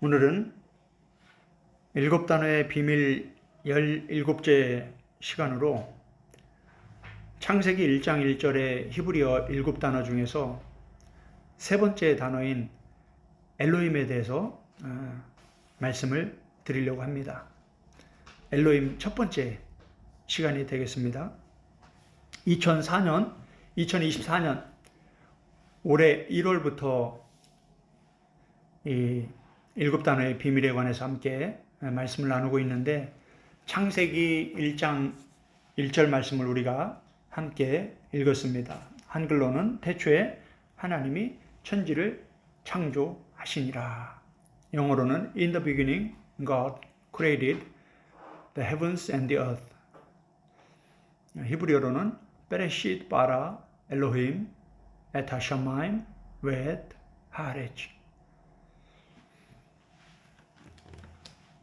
오늘은 일곱 단어의 비밀 17째 시간으로 창세기 1장 1절의 히브리어 일곱 단어 중에서 세 번째 단어인 엘로힘에 대해서 말씀을 드리려고 합니다. 엘로힘 첫 번째 시간이 되겠습니다. 2024년 올해 1월부터 이 일곱 단어의 비밀에 관해서 함께 말씀을 나누고 있는데, 창세기 1장 1절 말씀을 우리가 함께 읽었습니다. 한글로는 태초에 하나님이 천지를 창조하시니라. 영어로는 In the beginning God created the heavens and the earth. 히브리어로는 베레시트 바라 엘로힘 에타 샤마임 웨트 하레치.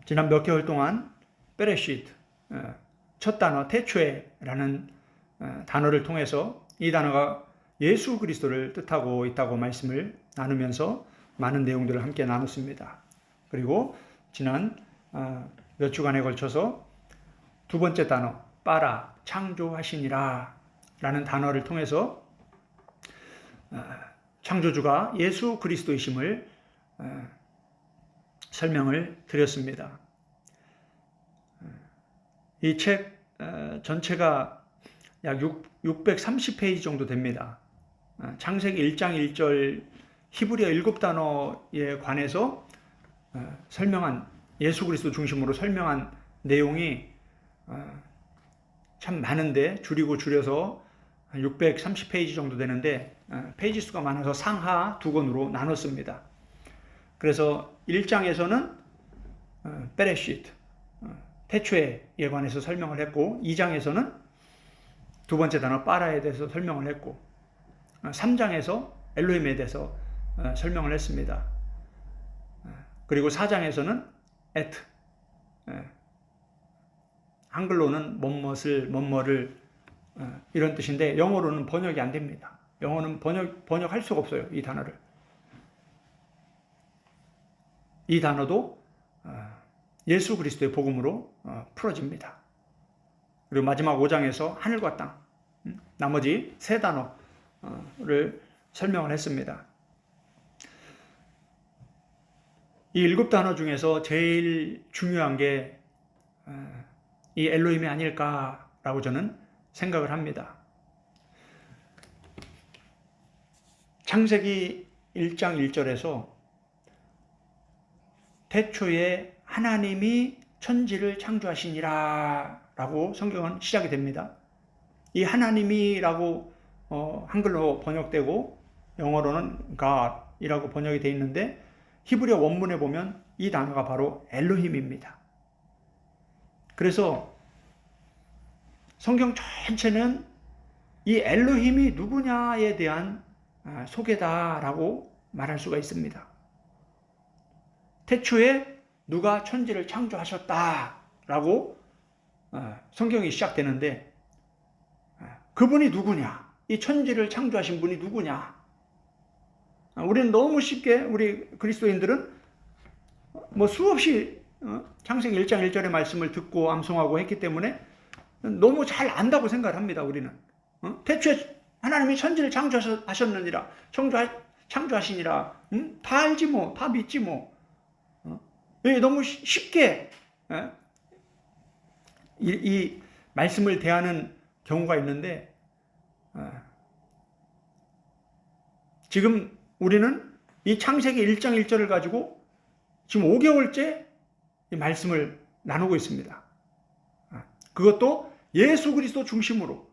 지난 몇 개월 동안 베레시트, 첫 단어 태초에라는 단어를 통해서 이 단어가 예수 그리스도를 뜻하고 있다고 말씀을 나누면서 많은 내용들을 함께 나눴습니다. 그리고 지난 몇 주간에 걸쳐서 두 번째 단어 빠라 창조하시니라 라는 단어를 통해서 창조주가 예수 그리스도이심을 설명을 드렸습니다. 이 책 전체가 약 630페이지 정도 됩니다. 창세기 1장 1절 히브리어 일곱 단어에 관해서 설명한, 예수 그리스도 중심으로 설명한 내용이 참 많은데 줄이고 줄여서 630페이지 정도 되는데, 페이지 수가 많아서 상하 두 권으로 나눴습니다. 그래서 1장에서는 베레시트, 태초에 관해서 설명을 했고, 2장에서는 두 번째 단어 빠라에 대해서 설명을 했고, 3장에서 엘로힘에 대해서 설명을 했습니다. 그리고 4장에서는 에트, 한글로는 뭐뭐를 이런 뜻인데 영어로는 번역이 안 됩니다. 영어는 번역할 수가 없어요. 이 단어를. 이 단어도 예수 그리스도의 복음으로 풀어집니다. 그리고 마지막 5장에서 하늘과 땅, 나머지 세 단어를 설명을 했습니다. 이 일곱 단어 중에서 제일 중요한 게 이 엘로힘이 아닐까라고 저는 생각을 합니다. 창세기 1장 1절에서 태초에 하나님이 천지를 창조하시니라 라고 성경은 시작이 됩니다. 이 하나님이라고 한글로 번역되고 영어로는 God 이라고 번역이 되어 있는데, 히브리어 원문에 보면 이 단어가 바로 엘로힘입니다. 그래서 성경 전체는 이 엘로힘이 누구냐에 대한 소개다라고 말할 수가 있습니다. 태초에 누가 천지를 창조하셨다라고 성경이 시작되는데, 그분이 누구냐? 이 천지를 창조하신 분이 누구냐? 우리는 너무 쉽게, 우리 그리스도인들은 뭐 수없이 창세기 1장 1절의 말씀을 듣고 암송하고 했기 때문에 너무 잘 안다고 생각을 합니다. 우리는 태초에 하나님이 천지를 창조하셨느니라, 창조하시니라, 다 알지 뭐, 다 믿지 뭐. 너무 쉽게 이 말씀을 대하는 경우가 있는데, 지금 우리는 이 창세기 1장 1절을 가지고 지금 5개월째 이 말씀을 나누고 있습니다. 그것도 예수 그리스도 중심으로,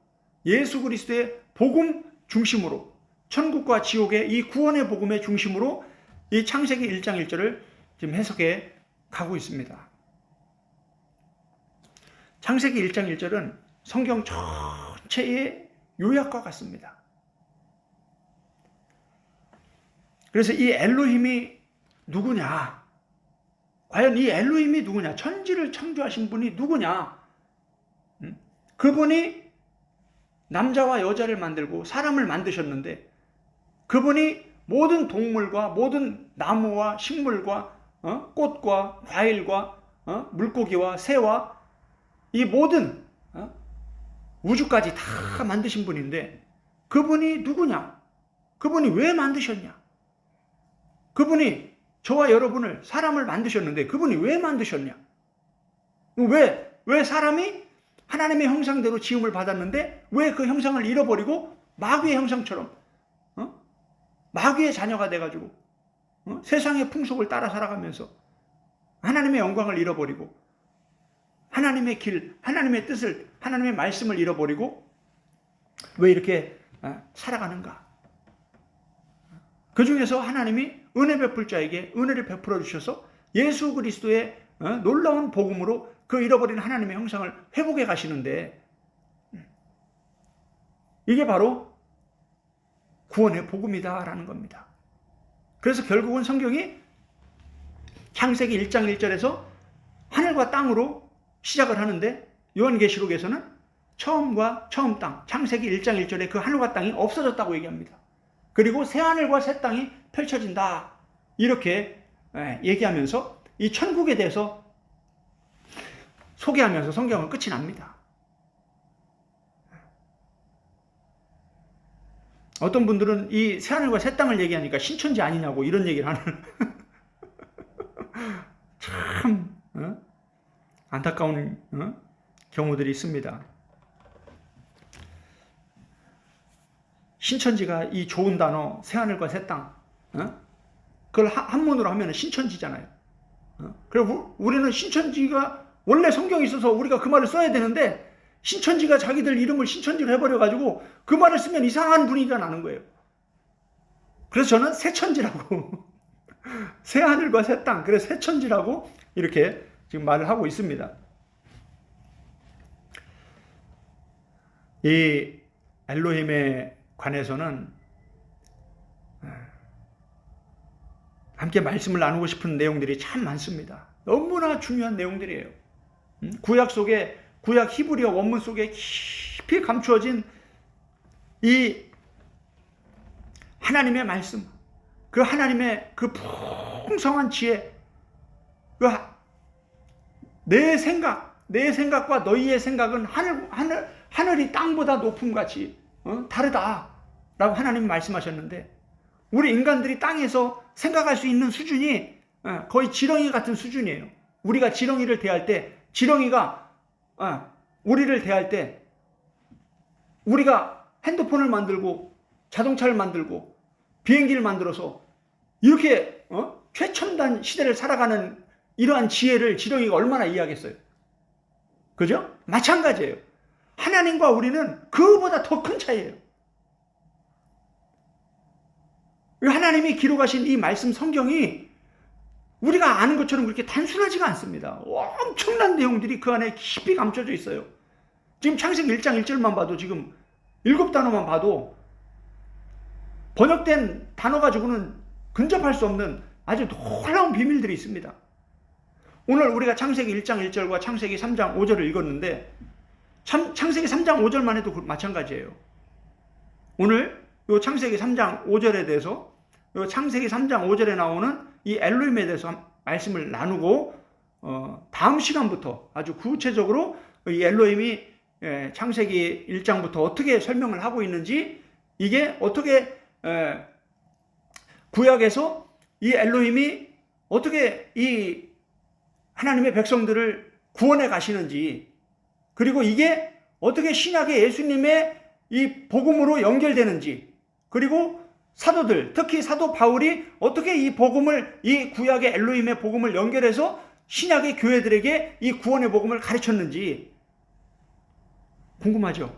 예수 그리스도의 복음 중심으로, 천국과 지옥의 이 구원의 복음의 중심으로 이 창세기 1장 1절을 지금 해석해 가고 있습니다. 창세기 1장 1절은 성경 전체의 요약과 같습니다. 그래서 이 엘로힘이 누구냐? 과연 이 엘로힘이 누구냐? 천지를 창조하신 분이 누구냐? 그분이 남자와 여자를 만들고 사람을 만드셨는데, 그분이 모든 동물과 모든 나무와 식물과 꽃과 과일과 물고기와 새와 이 모든 우주까지 다 만드신 분인데 그분이 누구냐? 그분이 왜 만드셨냐? 그분이 저와 여러분을 사람을 만드셨는데 그분이 왜 만드셨냐? 왜 사람이 하나님의 형상대로 지음을 받았는데 왜 그 형상을 잃어버리고 마귀의 형상처럼 마귀의 자녀가 돼가지고 세상의 풍속을 따라 살아가면서 하나님의 영광을 잃어버리고 하나님의 길, 하나님의 뜻을, 하나님의 말씀을 잃어버리고 왜 이렇게 살아가는가? 그 중에서 하나님이 은혜 베풀 자에게 은혜를 베풀어 주셔서 예수 그리스도의 놀라운 복음으로 그 잃어버린 하나님의 형상을 회복해 가시는데 이게 바로 구원의 복음이다라는 겁니다. 그래서 결국은 성경이 창세기 1장 1절에서 하늘과 땅으로 시작을 하는데 요한계시록에서는 처음과 처음 땅, 창세기 1장 1절에 그 하늘과 땅이 없어졌다고 얘기합니다. 그리고 새 하늘과 새 땅이 펼쳐진다. 이렇게 얘기하면서 이 천국에 대해서 소개하면서 성경은 끝이 납니다. 어떤 분들은 이 새 하늘과 새 땅을 얘기하니까 신천지 아니냐고 이런 얘기를 하는 참 안타까운 경우들이 있습니다. 신천지가 이 좋은 단어 새 하늘과 새 땅 그걸 한문으로 하면 신천지잖아요. 그리고 우리는 신천지가 원래 성경에 있어서 우리가 그 말을 써야 되는데 신천지가 자기들 이름을 신천지로 해버려가지고 그 말을 쓰면 이상한 분위기가 나는 거예요. 그래서 저는 새천지라고 새 하늘과 새 땅, 그래서 새천지라고 이렇게 지금 말을 하고 있습니다. 이 엘로힘에 관해서는 함께 말씀을 나누고 싶은 내용들이 참 많습니다. 너무나 중요한 내용들이에요. 구약 속에, 구약 히브리어 원문 속에 깊이 감추어진 이 하나님의 말씀, 그 하나님의 그 풍성한 지혜, 그 내 생각과 너희의 생각은 하늘이 땅보다 높음같이 다르다라고 하나님이 말씀하셨는데 우리 인간들이 땅에서 생각할 수 있는 수준이 거의 지렁이 같은 수준이에요. 우리가 지렁이를 대할 때 지렁이가 우리를 대할 때 우리가 핸드폰을 만들고 자동차를 만들고 비행기를 만들어서 이렇게 최첨단 시대를 살아가는 이러한 지혜를 지렁이가 얼마나 이해하겠어요? 그죠? 마찬가지예요. 하나님과 우리는 그보다 더 큰 차이예요. 하나님이 기록하신 이 말씀 성경이 우리가 아는 것처럼 그렇게 단순하지가 않습니다. 엄청난 내용들이 그 안에 깊이 감춰져 있어요. 지금 창세기 1장 1절만 봐도 지금 7단어만 봐도 번역된 단어 가지고는 근접할 수 없는 아주 놀라운 비밀들이 있습니다. 오늘 우리가 창세기 1장 1절과 창세기 3장 5절을 읽었는데 창세기 3장 5절만 해도 마찬가지예요. 오늘 이 창세기 3장 5절에 대해서 이 창세기 3장 5절에 나오는 이 엘로힘에 대해서 말씀을 나누고 다음 시간부터 아주 구체적으로 이 엘로힘이 창세기 1장부터 어떻게 설명을 하고 있는지 이게 어떻게 구약에서 이 엘로힘이 어떻게 이 하나님의 백성들을 구원해 가시는지 그리고 이게 어떻게 신약의 예수님의 이 복음으로 연결되는지 그리고 사도들 특히 사도 바울이 어떻게 이 복음을 이 구약의 엘로힘의 복음을 연결해서 신약의 교회들에게 이 구원의 복음을 가르쳤는지 궁금하죠?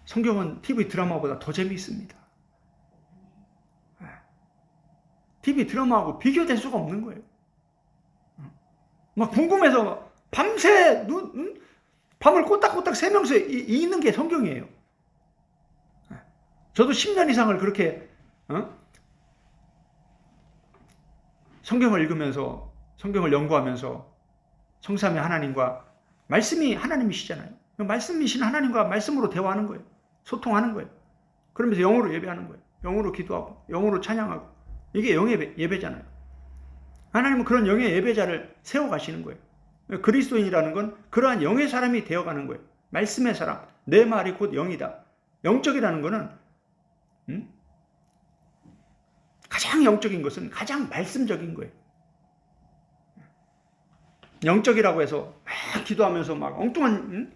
성경은 TV 드라마보다 더 재미있습니다. TV 드라마하고 비교될 수가 없는 거예요. 막 궁금해서 밤새 밤을 꼬딱꼬딱 새면서 읽는 게 성경이에요. 저도 10년 이상을 그렇게 성경을 읽으면서 성경을 연구하면서 성삼위 하나님과 말씀이 하나님이시잖아요. 말씀이신 하나님과 말씀으로 대화하는 거예요. 소통하는 거예요. 그러면서 영어로 예배하는 거예요. 영으로 기도하고 영으로 찬양하고 이게 영의 예배잖아요. 하나님은 그런 영의 예배자를 세워가시는 거예요. 그리스도인이라는 건 그러한 영의 사람이 되어가는 거예요. 말씀의 사람, 내 말이 곧 영이다. 영적이라는 거는 가장 영적인 것은 가장 말씀적인 거예요. 영적이라고 해서 막 기도하면서 막 엉뚱한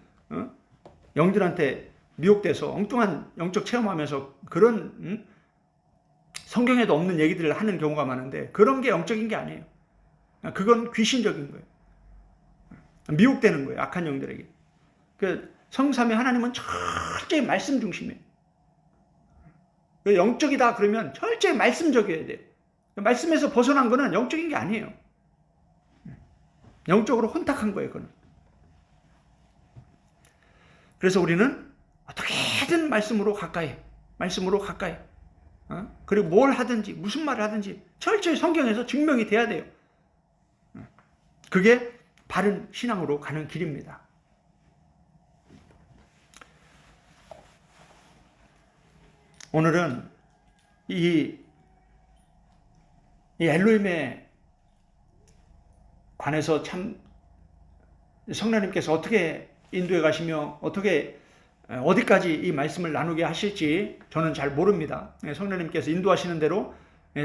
영들한테 미혹돼서 엉뚱한 영적 체험하면서 그런 성경에도 없는 얘기들을 하는 경우가 많은데 그런 게 영적인 게 아니에요. 그건 귀신적인 거예요. 미혹되는 거예요. 악한 영들에게. 그 성삼위 하나님은 철저히 말씀 중심이에요. 영적이다 그러면 철저히 말씀적이어야 돼요. 말씀에서 벗어난 거는 영적인 게 아니에요. 영적으로 혼탁한 거예요. 그건. 그래서 우리는 어떻게든 말씀으로 가까이 그리고 뭘 하든지 무슨 말을 하든지 철저히 성경에서 증명이 돼야 돼요. 그게 바른 신앙으로 가는 길입니다. 오늘은 이 엘로힘에 관해서 참 성령님께서 어떻게 인도해 가시며 어떻게 어디까지 이 말씀을 나누게 하실지 저는 잘 모릅니다. 성령님께서 인도하시는 대로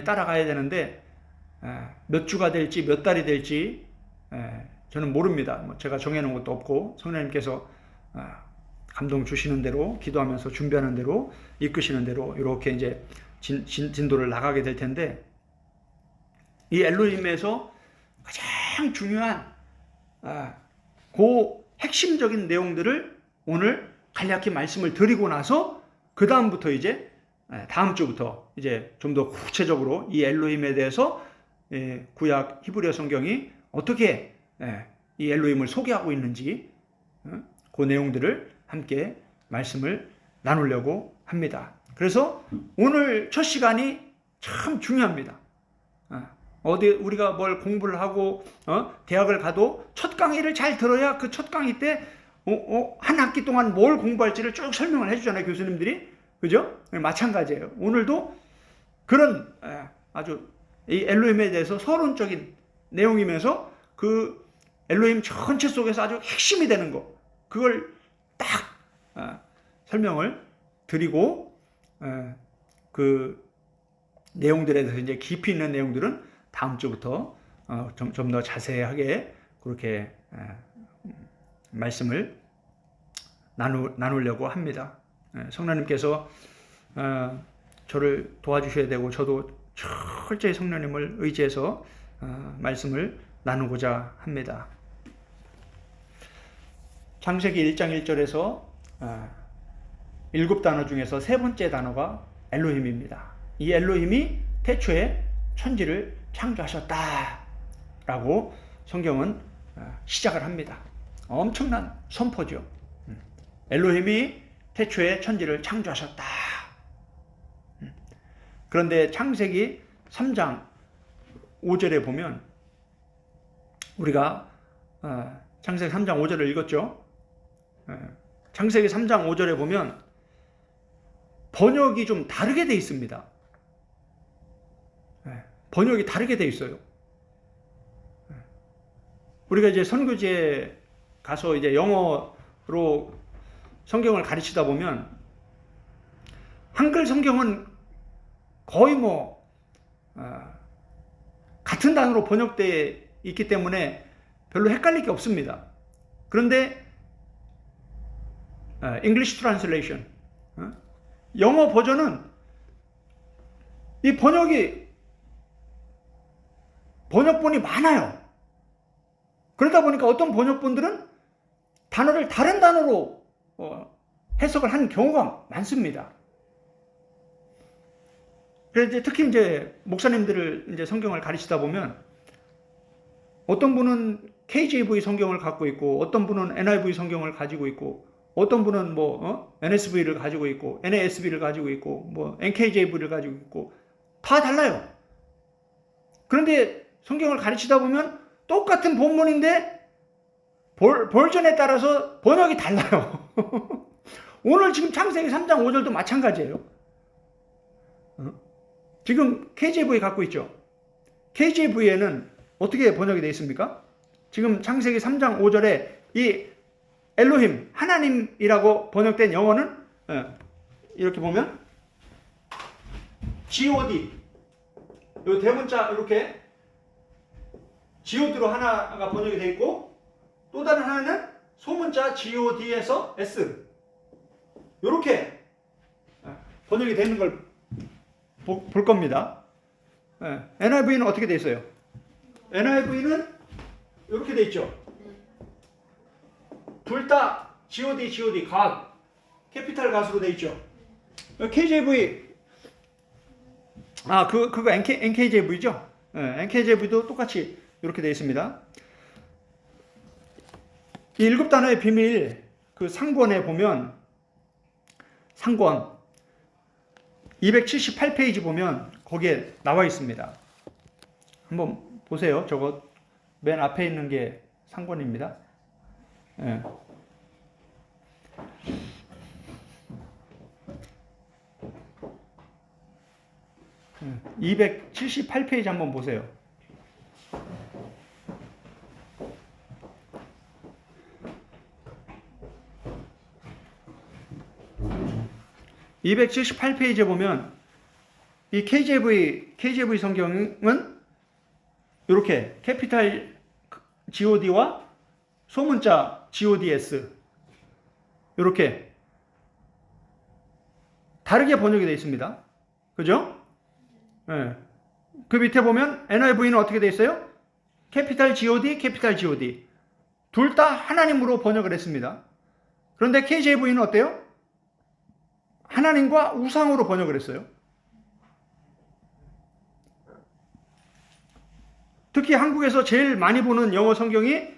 따라가야 되는데 몇 주가 될지 몇 달이 될지 저는 모릅니다. 제가 정해놓은 것도 없고 성령님께서 감동 주시는 대로 기도하면서 준비하는 대로 이끄시는 대로 이렇게 이제 진도를 나가게 될 텐데 이 엘로힘에서 가장 중요한 그 핵심적인 내용들을 오늘 간략히 말씀을 드리고 나서 그 다음부터 이제 다음 주부터 이제 좀 더 구체적으로 이 엘로힘에 대해서 구약 히브리어 성경이 어떻게 이 엘로힘을 소개하고 있는지 그 내용들을 함께 말씀을 나누려고 합니다. 그래서 오늘 첫 시간이 참 중요합니다. 어디 우리가 뭘 공부를 하고 대학을 가도 첫 강의를 잘 들어야 그 첫 강의 때 한 학기 동안 뭘 공부할지를 쭉 설명을 해주잖아요, 교수님들이. 그죠? 마찬가지예요. 오늘도 그런 아주 이 엘로힘에 대해서 서론적인 내용이면서 그 엘로힘 전체 속에서 아주 핵심이 되는 거 그걸 딱 설명을 드리고 그 내용들에 대해서 이제 깊이 있는 내용들은 다음 주부터 좀 더 자세하게 그렇게 말씀을 나누려고 합니다. 성령님께서 저를 도와주셔야 되고 저도 철저히 성령님을 의지해서 말씀을 나누고자 합니다. 창세기 1장 1절에서 7단어 중에서 세 번째 단어가 엘로힘입니다. 이 엘로힘이 태초에 천지를 창조하셨다라고 성경은 시작을 합니다. 엄청난 선포죠. 엘로힘이 태초에 천지를 창조하셨다. 그런데 창세기 3장 5절에 보면 우리가 창세기 3장 5절을 읽었죠. 창세기 3장 5절에 보면 번역이 좀 다르게 돼 있습니다. 번역이 다르게 돼 있어요. 우리가 이제 선교지에 가서 이제 영어로 성경을 가르치다 보면 한글 성경은 거의 같은 단어로 번역되어 있기 때문에 별로 헷갈릴 게 없습니다. 그런데 English Translation 영어 버전은 이 번역본이 많아요. 그러다 보니까 어떤 번역본들은 단어를 다른 단어로 해석을 한 경우가 많습니다. 그래서 특히 이제 목사님들을 이제 성경을 가르치다 보면 어떤 분은 KJV 성경을 갖고 있고 어떤 분은 NIV 성경을 가지고 있고 어떤 분은 NSV를 가지고 있고 NASB를 가지고 있고 NKJV를 가지고 있고 다 달라요. 그런데 성경을 가르치다 보면 똑같은 본문인데 버전에 따라서 번역이 달라요. 오늘 지금 창세기 3장 5절도 마찬가지예요. 지금 KJV 갖고 있죠. KJV에는 어떻게 번역이 되어 있습니까? 지금 창세기 3장 5절에 이 엘로힘, 하나님이라고 번역된 영어는 이렇게 보면 God, 이 대문자 이렇게 GOD로 하나가 번역이 되어 있고, 또 다른 하나는 소문자 GOD에서 S, 이렇게 번역이 되는 걸 볼 겁니다. NIV는 어떻게 되어 있어요? NIV는 이렇게 되어 있죠. 둘 다 God, 갓, 캐피탈 갓으로 되어 있죠. KJV, 그거 NKJV죠. NKJV도 똑같이 이렇게 되어 있습니다. 이 7단어의 비밀, 그 상권에 보면, 상권 278페이지 보면 거기에 나와 있습니다. 한번 보세요. 저거 맨 앞에 있는 게 상권입니다. 278페이지 한번 보세요. 278페이지에 보면 이 KJV 성경은 이렇게 캐피탈 GOD와 소문자 GODS 이렇게 다르게 번역이 되어 있습니다. 그죠? 네. 그 밑에 보면 NIV는 어떻게 되어 있어요? 캐피탈 GOD 둘 다 하나님으로 번역을 했습니다. 그런데 KJV는 어때요? 하나님과 우상으로 번역을 했어요. 특히 한국에서 제일 많이 보는 영어 성경이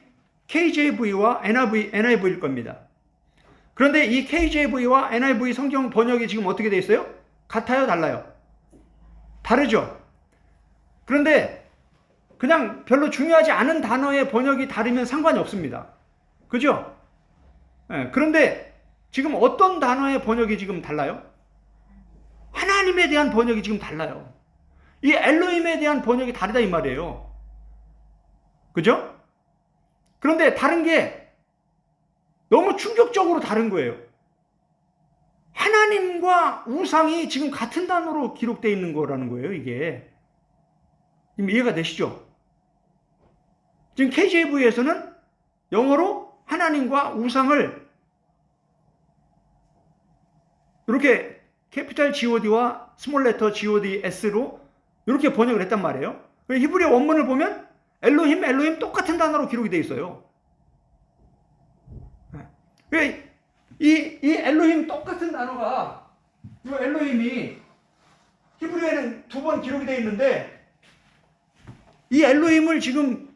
KJV와 NIV일 겁니다. 그런데 이 KJV와 NIV 성경 번역이 지금 어떻게 되어 있어요? 같아요? 달라요? 다르죠? 그런데 그냥 별로 중요하지 않은 단어의 번역이 다르면 상관이 없습니다. 그죠? 네, 그런데 지금 어떤 단어의 번역이 지금 달라요? 하나님에 대한 번역이 지금 달라요. 이 엘로힘에 대한 번역이 다르다 이 말이에요. 그죠? 그런데 다른 게 너무 충격적으로 다른 거예요. 하나님과 우상이 지금 같은 단어로 기록되어 있는 거라는 거예요, 이게. 지금 이해가 되시죠? 지금 KJV에서는 영어로 하나님과 우상을 이렇게 캐피탈 GOD와 스몰 레터 GODS로 이렇게 번역을 했단 말이에요. 히브리어 원문을 보면 엘로힘 똑같은 단어로 기록이 되어 있어요. 이 엘로힘 똑같은 단어가, 이 엘로힘이 히브리어에는 2번 기록이 되어 있는데, 이 엘로힘을 지금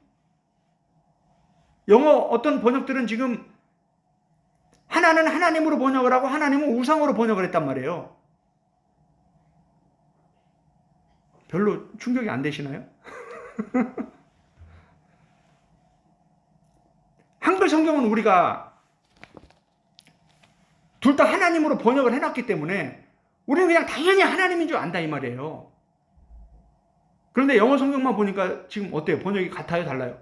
영어 어떤 번역들은 지금 하나는 하나님으로 번역을 하고 하나님은 우상으로 번역을 했단 말이에요. 별로 충격이 안 되시나요? 한글 성경은 우리가 둘 다 하나님으로 번역을 해놨기 때문에 우리는 그냥 당연히 하나님인 줄 안다 이 말이에요. 그런데 영어 성경만 보니까 지금 어때요? 번역이 같아요? 달라요?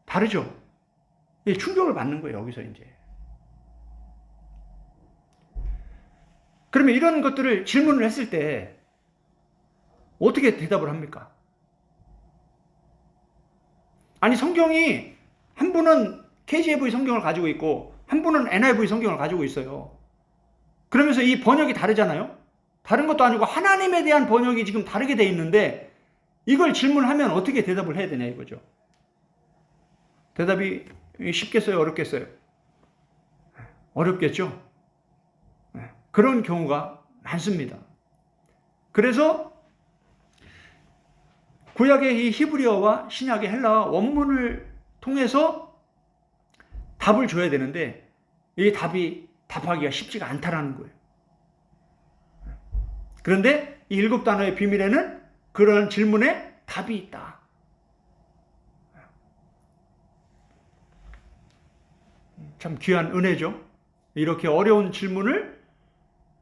다르죠? 충격을 받는 거예요, 여기서 이제. 그러면 이런 것들을 질문을 했을 때 어떻게 대답을 합니까? 아니, 성경이 한 분은 KJV 성경을 가지고 있고 한 분은 NIV 성경을 가지고 있어요. 그러면서 이 번역이 다르잖아요? 다른 것도 아니고 하나님에 대한 번역이 지금 다르게 돼 있는데 이걸 질문하면 어떻게 대답을 해야 되냐 이거죠. 대답이 쉽겠어요? 어렵겠어요? 어렵겠죠? 그런 경우가 많습니다. 그래서 구약의 이 히브리어와 신약의 헬라어 원문을 통해서 답을 줘야 되는데 이 답하기가 쉽지가 않다라는 거예요. 그런데 이 7단어의 비밀에는 그런 질문에 답이 있다. 참 귀한 은혜죠. 이렇게 어려운 질문을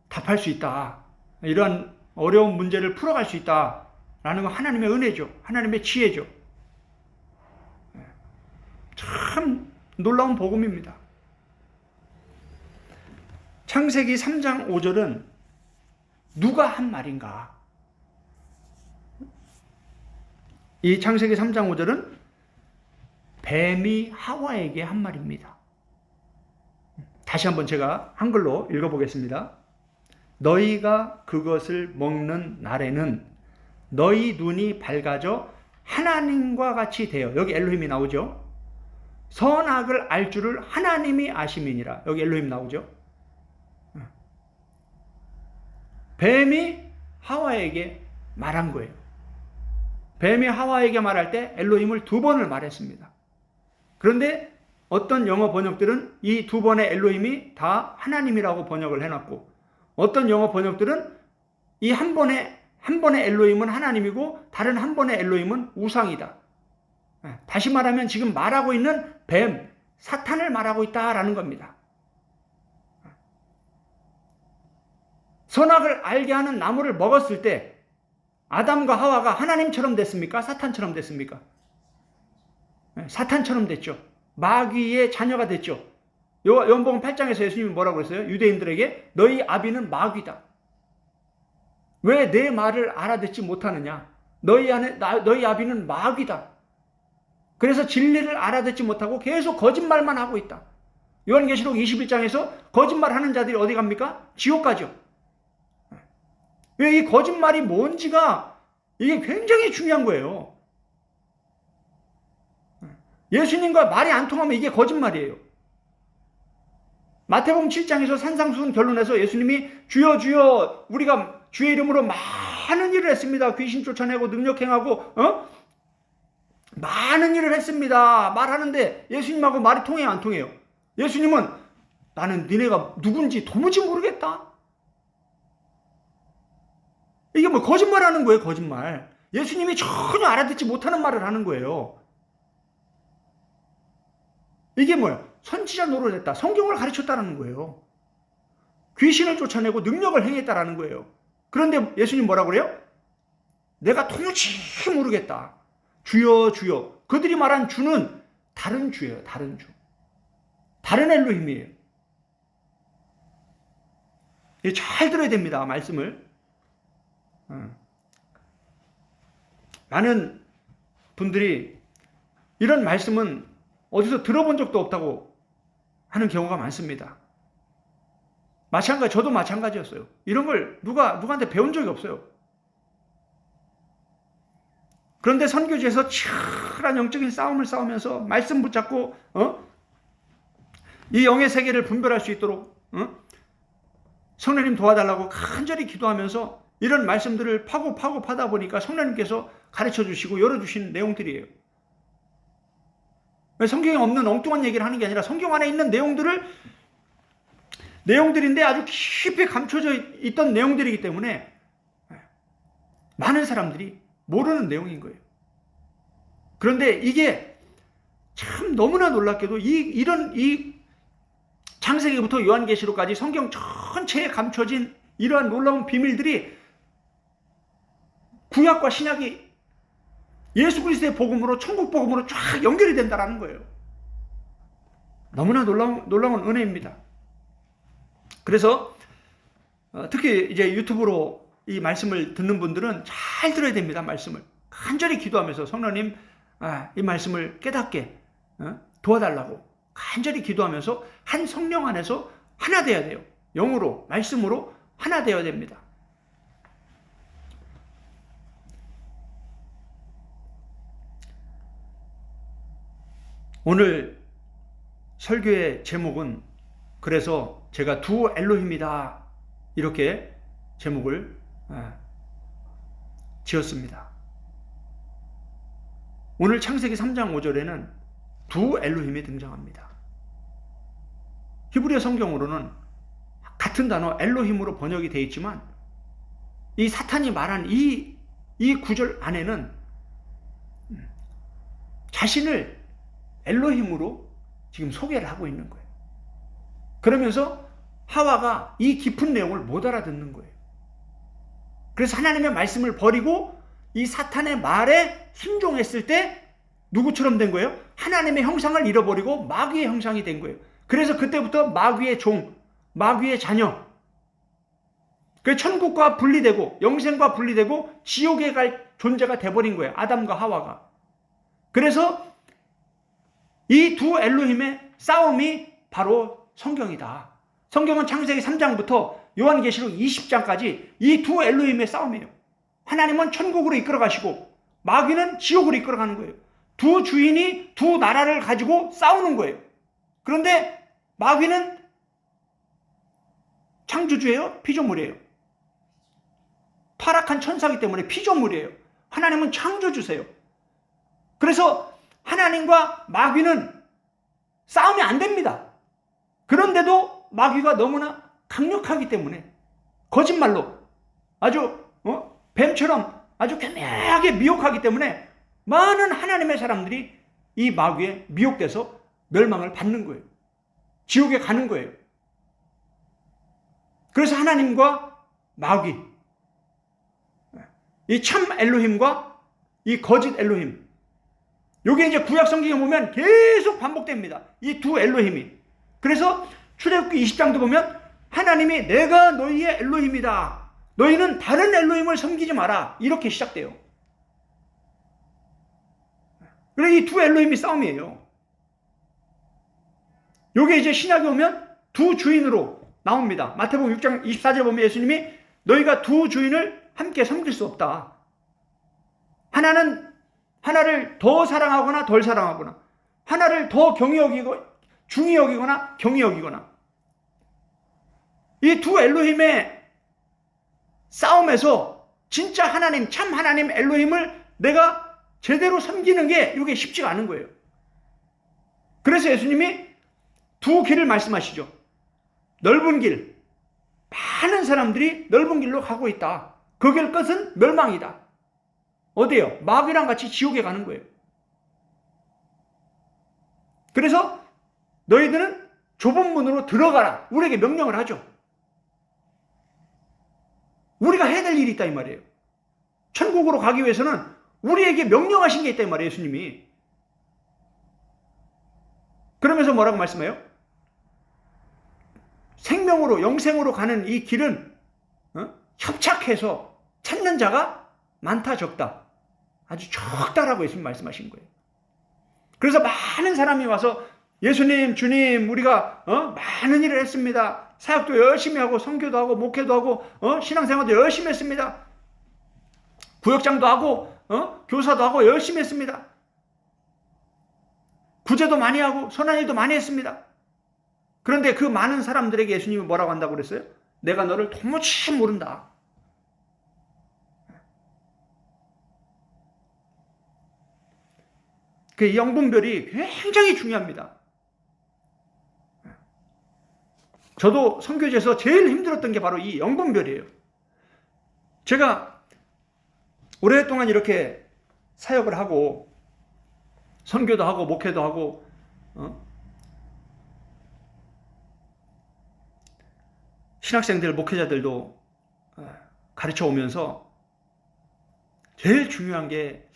답할 수 있다. 이러한 어려운 문제를 풀어갈 수 있다라는 건 하나님의 은혜죠. 하나님의 지혜죠. 참 놀라운 복음입니다. 창세기 3장 5절은 누가 한 말인가? 이 창세기 3장 5절은 뱀이 하와에게 한 말입니다. 다시 한번 제가 한글로 읽어보겠습니다. 너희가 그것을 먹는 날에는 너희 눈이 밝아져 하나님과 같이 되어, 여기 엘로힘이 나오죠. 선악을 알 줄을 하나님이 아심이니라. 여기 엘로힘 나오죠. 뱀이 하와에게 말한 거예요. 뱀이 하와에게 말할 때 엘로힘을 2번을 말했습니다. 그런데 어떤 영어 번역들은 이 2번의 엘로힘이 다 하나님이라고 번역을 해놨고, 어떤 영어 번역들은 이 한 번의 엘로힘은 하나님이고 다른 한 번의 엘로힘은 우상이다. 다시 말하면 지금 말하고 있는 뱀, 사탄을 말하고 있다라는 겁니다. 선악을 알게 하는 나무를 먹었을 때 아담과 하와가 하나님처럼 됐습니까? 사탄처럼 됐습니까? 사탄처럼 됐죠. 마귀의 자녀가 됐죠. 요한복음 8장에서 예수님이 뭐라고 그랬어요? 유대인들에게 너희 아비는 마귀다. 왜 내 말을 알아듣지 못하느냐? 너희 아비는 마귀다. 그래서 진리를 알아듣지 못하고 계속 거짓말만 하고 있다. 요한계시록 21장에서 거짓말하는 자들이 어디 갑니까? 지옥 가죠. 왜 이 거짓말이 뭔지가 이게 굉장히 중요한 거예요. 예수님과 말이 안 통하면 이게 거짓말이에요. 마태복음 7장에서 산상수훈 결론에서 예수님이 주여 주여 우리가 주의 이름으로 많은 일을 했습니다. 귀신 쫓아내고 능력 행하고 많은 일을 했습니다. 말하는데 예수님하고 말이 통해요, 안 통해요? 예수님은 나는 니네가 누군지 도무지 모르겠다. 이게 뭐 거짓말하는 거예요, 거짓말. 예수님이 전혀 알아듣지 못하는 말을 하는 거예요. 이게 뭐야? 선지자 노릇했다. 성경을 가르쳤다는 거예요. 귀신을 쫓아내고 능력을 행했다라는 거예요. 그런데 예수님 뭐라고 그래요? 내가 도무지 모르겠다. 주여 주여. 그들이 말한 주는 다른 주예요. 다른 주. 다른 엘로힘이에요. 잘 들어야 됩니다. 말씀을. 많은 분들이 이런 말씀은 어디서 들어본 적도 없다고 하는 경우가 많습니다. 저도 마찬가지였어요. 이런 걸 누구한테 배운 적이 없어요. 그런데 선교지에서 치열한 영적인 싸움을 싸우면서 말씀 붙잡고 이 영의 세계를 분별할 수 있도록 성령님 도와달라고 간절히 기도하면서 이런 말씀들을 파고 파다 보니까 성령님께서 가르쳐 주시고 열어주신 내용들이에요. 성경에 없는 엉뚱한 얘기를 하는 게 아니라 성경 안에 있는 내용들인데 아주 깊이 감춰져 있던 내용들이기 때문에 많은 사람들이 모르는 내용인 거예요. 그런데 이게 참 너무나 놀랍게도 이 창세기부터 요한계시록까지 성경 전체에 감춰진 이러한 놀라운 비밀들이 구약과 신약이 예수 그리스도의 복음으로 천국 복음으로 쫙 연결이 된다라는 거예요. 너무나 놀라운 은혜입니다. 그래서 특히 이제 유튜브로 이 말씀을 듣는 분들은 잘 들어야 됩니다. 말씀을 간절히 기도하면서 성령님 이 말씀을 깨닫게 도와달라고 간절히 기도하면서 한 성령 안에서 하나 되어야 돼요. 영으로 말씀으로 하나 되어야 됩니다. 오늘 설교의 제목은 그래서 제가 두 엘로힘이다 이렇게 제목을 지었습니다. 오늘 창세기 3장 5절에는 두 엘로힘이 등장합니다. 히브리어 성경으로는 같은 단어 엘로힘으로 번역이 되어 있지만 이 사탄이 말한 이 구절 안에는 자신을 엘로힘으로 지금 소개를 하고 있는 거예요. 그러면서 하와가 이 깊은 내용을 못 알아듣는 거예요. 그래서 하나님의 말씀을 버리고 이 사탄의 말에 순종했을 때 누구처럼 된 거예요? 하나님의 형상을 잃어버리고 마귀의 형상이 된 거예요. 그래서 그때부터 마귀의 종, 마귀의 자녀, 그 천국과 분리되고 영생과 분리되고 지옥에 갈 존재가 돼버린 거예요. 아담과 하와가. 그래서 이 두 엘로힘의 싸움이 바로 성경이다. 성경은 창세기 3장부터 요한계시록 20장까지 이 두 엘로힘의 싸움이에요. 하나님은 천국으로 이끌어 가시고 마귀는 지옥으로 이끌어 가는 거예요. 두 주인이 두 나라를 가지고 싸우는 거예요. 그런데 마귀는 창조주예요? 피조물이에요? 타락한 천사이기 때문에 피조물이에요. 하나님은 창조주세요. 그래서 하나님과 마귀는 싸움이 안 됩니다. 그런데도 마귀가 너무나 강력하기 때문에 거짓말로 아주 뱀처럼 아주 교묘하게 미혹하기 때문에 많은 하나님의 사람들이 이 마귀에 미혹돼서 멸망을 받는 거예요. 지옥에 가는 거예요. 그래서 하나님과 마귀, 이 참 엘로힘과 이 거짓 엘로힘, 이게 이제 구약 성경에 보면 계속 반복됩니다. 이 두 엘로힘이. 그래서 출애굽기 20장도 보면 하나님이 내가 너희의 엘로힘이다. 너희는 다른 엘로힘을 섬기지 마라. 이렇게 시작돼요. 그래서 이 두 엘로힘이 싸움이에요. 이게 이제 신약에 오면 두 주인으로 나옵니다. 마태복음 6장 24절에 보면 예수님이 너희가 두 주인을 함께 섬길 수 없다. 하나를 더 사랑하거나 덜 사랑하거나, 하나를 더 중히 여기거나 경히 여기거나. 이 두 엘로힘의 싸움에서 진짜 하나님, 참 하나님 엘로힘을 내가 제대로 섬기는 게 이게 쉽지가 않은 거예요. 그래서 예수님이 두 길을 말씀하시죠. 넓은 길, 많은 사람들이 넓은 길로 가고 있다. 그 길 끝은 멸망이다. 어디예요? 마귀랑 같이 지옥에 가는 거예요. 그래서 너희들은 좁은 문으로 들어가라. 우리에게 명령을 하죠. 우리가 해야 될 일이 있다 이 말이에요. 천국으로 가기 위해서는 우리에게 명령하신 게 있다 이 말이에요. 예수님이. 그러면서 뭐라고 말씀해요? 생명으로 영생으로 가는 이 길은 협착해서 찾는 자가 많다 적다. 아주 적다라고 예수님 말씀하신 거예요. 그래서 많은 사람이 와서 예수님, 주님, 우리가 많은 일을 했습니다. 사역도 열심히 하고 선교도 하고 목회도 하고 신앙생활도 열심히 했습니다. 구역장도 하고 교사도 하고 열심히 했습니다. 구제도 많이 하고 선한 일도 많이 했습니다. 그런데 그 많은 사람들에게 예수님이 뭐라고 한다고 그랬어요? 내가 너를 도무지 모른다. 그 영분별이 굉장히 중요합니다. 저도 선교지에서 제일 힘들었던 게 바로 이 영분별이에요. 제가 오랫동안 이렇게 사역을 하고 선교도 하고 목회도 하고 신학생들, 목회자들도 가르쳐 오면서 제일 중요한 게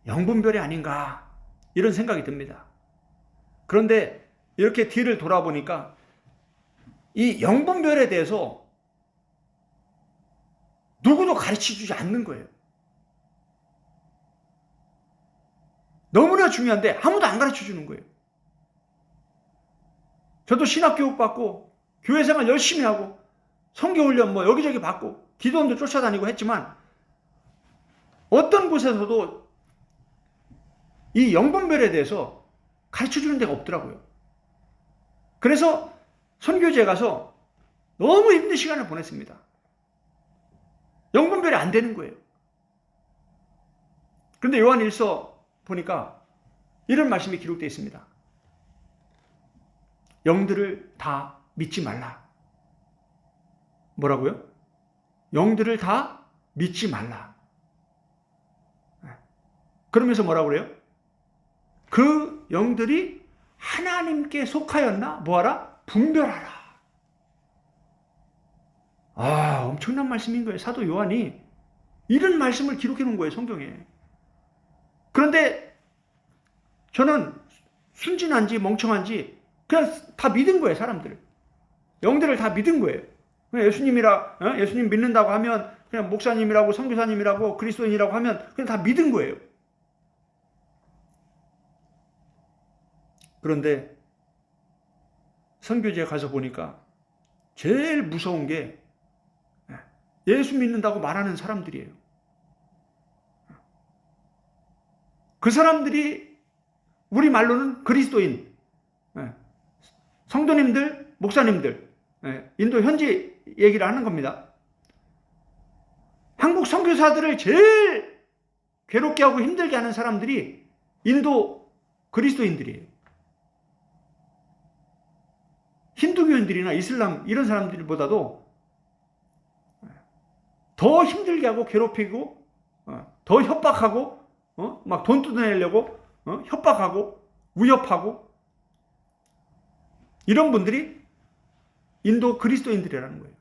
영분별이 아닌가 이런 생각이 듭니다. 그런데 이렇게 뒤를 돌아보니까 이 영분별에 대해서 누구도 가르쳐주지 않는 거예요. 너무나 중요한데 아무도 안 가르쳐주는 거예요. 저도 신학교육 받고 교회생활 열심히 하고 선교훈련 여기저기 받고 기도원도 쫓아다니고 했지만 어떤 곳에서도 이 영분별에 대해서 가르쳐주는 데가 없더라고요. 그래서 선교지에 가서 너무 힘든 시간을 보냈습니다. 영분별이 안 되는 거예요. 그런데 요한 1서 보니까 이런 말씀이 기록되어 있습니다. 영들을 다 믿지 말라. 뭐라고요? 영들을 다 믿지 말라. 그러면서 뭐라고 그래요? 그 영들이 하나님께 속하였나? 뭐하라? 분별하라. 엄청난 말씀인 거예요. 사도 요한이 이런 말씀을 기록해 놓은 거예요, 성경에. 그런데 저는 순진한지 멍청한지 그냥 다 믿은 거예요, 사람들. 영들을 다 믿은 거예요. 예수님 믿는다고 하면 그냥 목사님이라고 선교사님이라고 그리스도인이라고 하면 그냥 다 믿은 거예요. 그런데 선교지에 가서 보니까 제일 무서운 게 예수 믿는다고 말하는 사람들이에요. 그 사람들이 우리 말로는 그리스도인, 성도님들, 목사님들, 인도 현지 얘기를 하는 겁니다. 한국 선교사들을 제일 괴롭게 하고 힘들게 하는 사람들이 인도 그리스도인들이에요. 힌두교인들이나 이슬람 이런 사람들보다도 더 힘들게 하고 괴롭히고 더 협박하고 막 돈 뜯어내려고 협박하고 위협하고 이런 분들이 인도 그리스도인들이라는 거예요.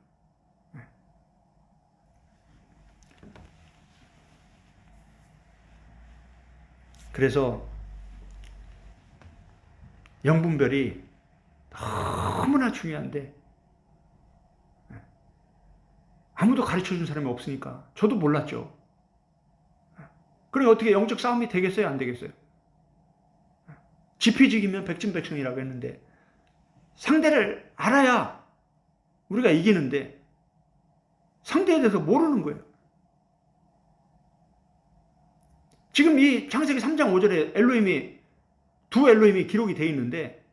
그래서 영분별이 너무나 중요한데 아무도 가르쳐준 사람이 없으니까 저도 몰랐죠. 그럼 어떻게 영적 싸움이 되겠어요? 안 되겠어요? 지피지기면 백진백승이라고 했는데 상대를 알아야 우리가 이기는데 상대에 대해서 모르는 거예요. 지금 이 창세기 3장 5절에 두 엘로힘이 기록이 되어 있는데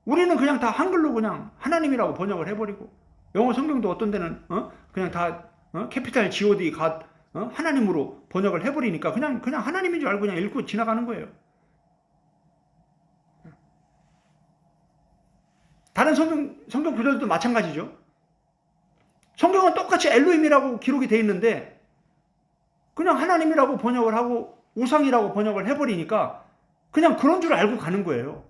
우리는 그냥 다 한글로 그냥 하나님이라고 번역을 해버리고 영어 성경도 어떤 데는 그냥 다 캐피탈 God 하나님으로 번역을 해버리니까 그냥 하나님인 줄 알고 그냥 읽고 지나가는 거예요. 다른 성경 구절도 마찬가지죠. 성경은 똑같이 엘로힘이라고 기록이 되어 있는데 그냥 하나님이라고 번역을 하고 우상이라고 번역을 해버리니까 그냥 그런 줄 알고 가는 거예요.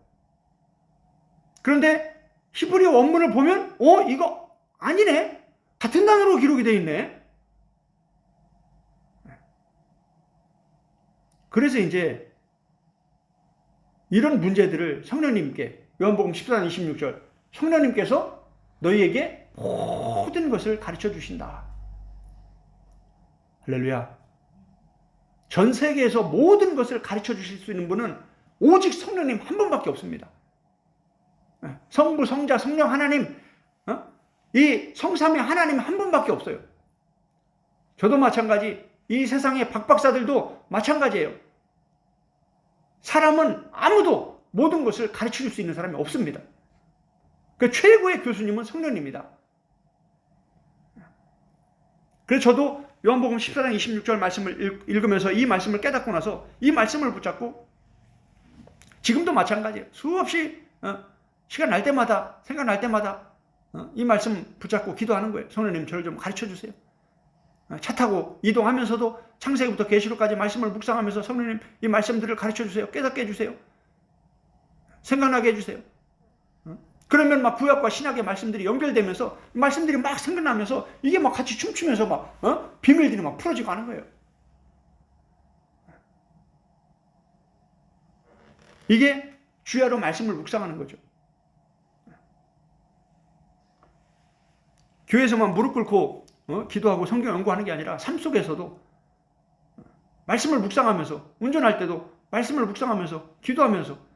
그런데 히브리어 원문을 보면 이거 아니네. 같은 단어로 기록이 되어 있네. 그래서 이제 이런 문제들을 성령님께 요한복음 14장 26절 성령님께서 너희에게 모든 것을 가르쳐 주신다. 할렐루야. 전 세계에서 모든 것을 가르쳐 주실 수 있는 분은 오직 성령님 한 분밖에 없습니다. 성부, 성자, 성령 하나님, 이 성삼위 하나님 한 분밖에 없어요. 저도 마찬가지, 이 세상의 박박사들도 마찬가지예요. 사람은 아무도 모든 것을 가르쳐 줄 수 있는 사람이 없습니다. 그 최고의 교수님은 성령님입니다. 그래서 저도 요한복음 14장 26절 말씀을 읽으면서 이 말씀을 깨닫고 나서 이 말씀을 붙잡고 지금도 마찬가지예요. 수없이 시간 날 때마다 생각날 때마다 이 말씀 붙잡고 기도하는 거예요. 성령님 저를 좀 가르쳐 주세요. 차 타고 이동하면서도 창세기부터 계시록까지 말씀을 묵상하면서 성령님 이 말씀들을 가르쳐 주세요. 깨닫게 해주세요. 생각나게 해주세요. 그러면 막 구약과 신약의 말씀들이 연결되면서 말씀들이 막 생각나면서 이게 막 같이 춤추면서 막 비밀들이 막 풀어지고 하는 거예요. 이게 주야로 말씀을 묵상하는 거죠. 교회에서만 무릎 꿇고 기도하고 성경 연구하는 게 아니라 삶 속에서도 말씀을 묵상하면서 운전할 때도 말씀을 묵상하면서 기도하면서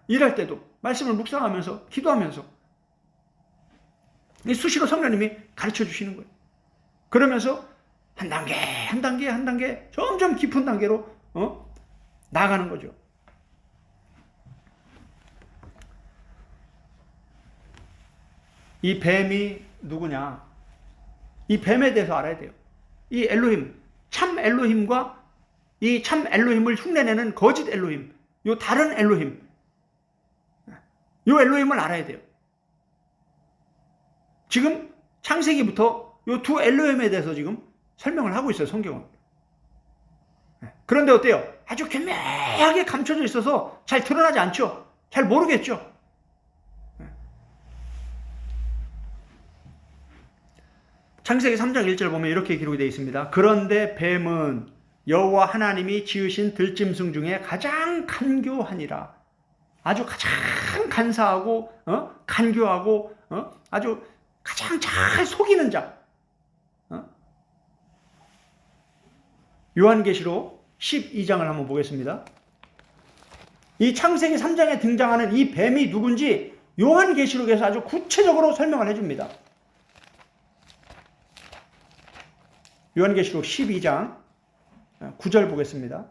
일할 때도 말씀을 묵상하면서 기도하면서 수시로 성령님이 가르쳐 주시는 거예요. 그러면서 한 단계 점점 깊은 단계로 나아가는 거죠. 이 뱀이 누구냐? 이 뱀에 대해서 알아야 돼요. 이 엘로힘, 참 엘로힘과 이 참 엘로힘을 흉내내는 거짓 엘로힘, 요 다른 엘로힘, 요 엘로힘을 알아야 돼요. 지금 창세기부터 요 두 엘로힘에 대해서 지금 설명을 하고 있어요, 성경은. 그런데 어때요? 아주 교묘하게 감춰져 있어서 잘 드러나지 않죠? 잘 모르겠죠? 창세기 3장 1절 보면 이렇게 기록이 되어 있습니다. 그런데 뱀은 여호와 하나님이 지으신 들짐승 중에 가장 간교하니라. 아주 가장 간사하고 간교하고 아주 가장 잘 속이는 자. 요한계시록 12장을 한번 보겠습니다. 이 창세기 3장에 등장하는 이 뱀이 누군지 요한계시록에서 아주 구체적으로 설명을 해줍니다. 요한계시록 12장 9절 보겠습니다.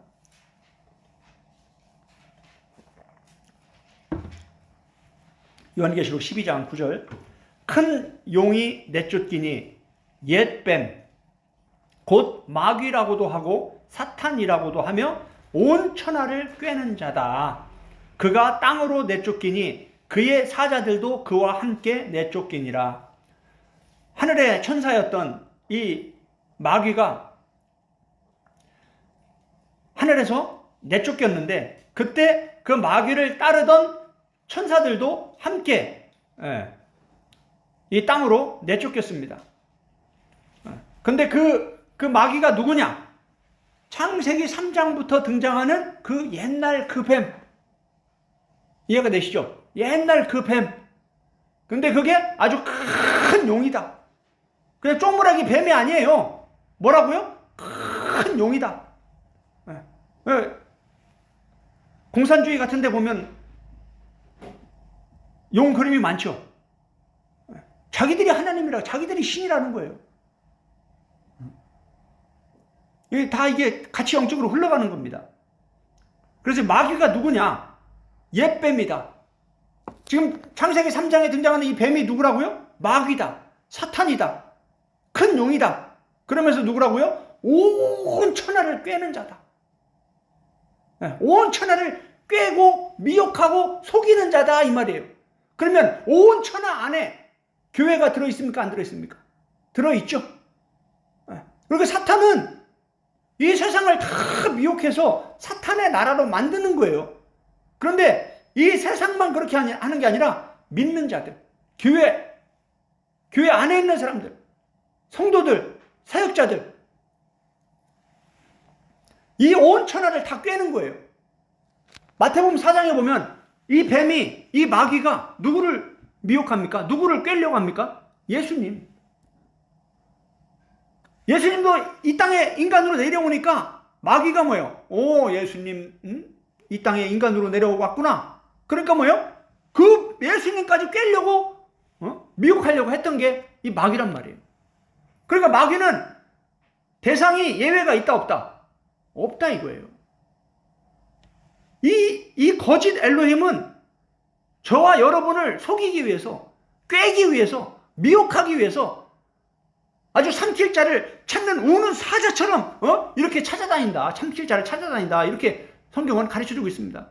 요한계시록 12장 9절. 큰 용이 내쫓기니 옛뱀 곧 마귀라고도 하고 사탄이라고도 하며 온 천하를 꿰는 자다. 그가 땅으로 내쫓기니 그의 사자들도 그와 함께 내쫓기니라. 하늘의 천사였던 이 마귀가 하늘에서 내쫓겼는데 그때 그 마귀를 따르던 천사들도 함께 이 땅으로 내쫓겼습니다. 근데 그 마귀가 누구냐? 창세기 3장부터 등장하는 그 옛날 그 뱀. 이해가 되시죠? 옛날 그 뱀. 근데 그게 아주 큰 용이다. 그냥 쪼무라기 뱀이 아니에요. 뭐라고요? 큰 용이다. 공산주의 같은 데 보면 용 그림이 많죠. 자기들이 하나님이라, 자기들이 신이라는 거예요. 이게 같이 영적으로 흘러가는 겁니다. 그래서 마귀가 누구냐? 옛뱀이다. 지금 창세기 3장에 등장하는 이 뱀이 누구라고요? 마귀다. 사탄이다. 큰 용이다. 그러면서 누구라고요? 온 천하를 꿰는 자다. 온 천하를 꿰고 미혹하고 속이는 자다 이 말이에요. 그러면 온 천하 안에 교회가 들어있습니까? 안 들어있습니까? 들어있죠. 그리고 사탄은 이 세상을 다 미혹해서 사탄의 나라로 만드는 거예요. 그런데 이 세상만 그렇게 하는 게 아니라 믿는 자들, 교회 안에 있는 사람들, 성도들, 사역자들, 이 온 천하를 다 꿰는 거예요. 마태복음 4장에 보면 이 뱀이, 이 마귀가 누구를 미혹합니까? 누구를 꿰려고 합니까? 예수님. 예수님도 이 땅에 인간으로 내려오니까 마귀가 뭐예요? 오, 예수님 이 땅에 인간으로 내려왔구나. 그러니까 뭐예요? 그 예수님까지 꿰려고 미혹하려고 했던 게 이 마귀란 말이에요. 그러니까 마귀는 대상이 예외가 있다 없다? 없다 이거예요. 이 거짓 엘로힘은 저와 여러분을 속이기 위해서, 꿰기 위해서, 미혹하기 위해서 아주 삼킬 자를 찾는 우는 사자처럼 이렇게 찾아다닌다. 삼킬 자를 찾아다닌다. 이렇게 성경은 가르쳐주고 있습니다.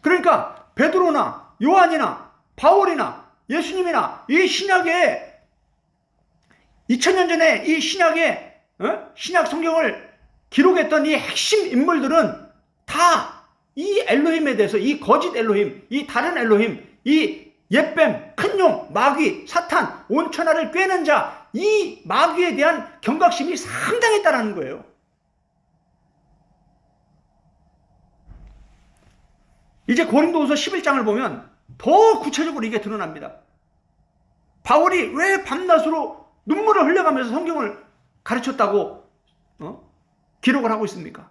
그러니까 베드로나 요한이나 바울이나 예수님이나 이 신약에 2000년 전에 이 신약에 신약 성경을 기록했던 이 핵심 인물들은 다 이 엘로힘에 대해서, 이 거짓 엘로힘, 이 다른 엘로힘, 이 옛뱀, 큰용, 마귀, 사탄, 온 천하를 꿰는 자, 이 마귀에 대한 경각심이 상당했다는 거예요. 이제 고린도후서 11장을 보면 더 구체적으로 이게 드러납니다. 바울이 왜 밤낮으로 눈물을 흘려가면서 성경을 가르쳤다고 기록을 하고 있습니까?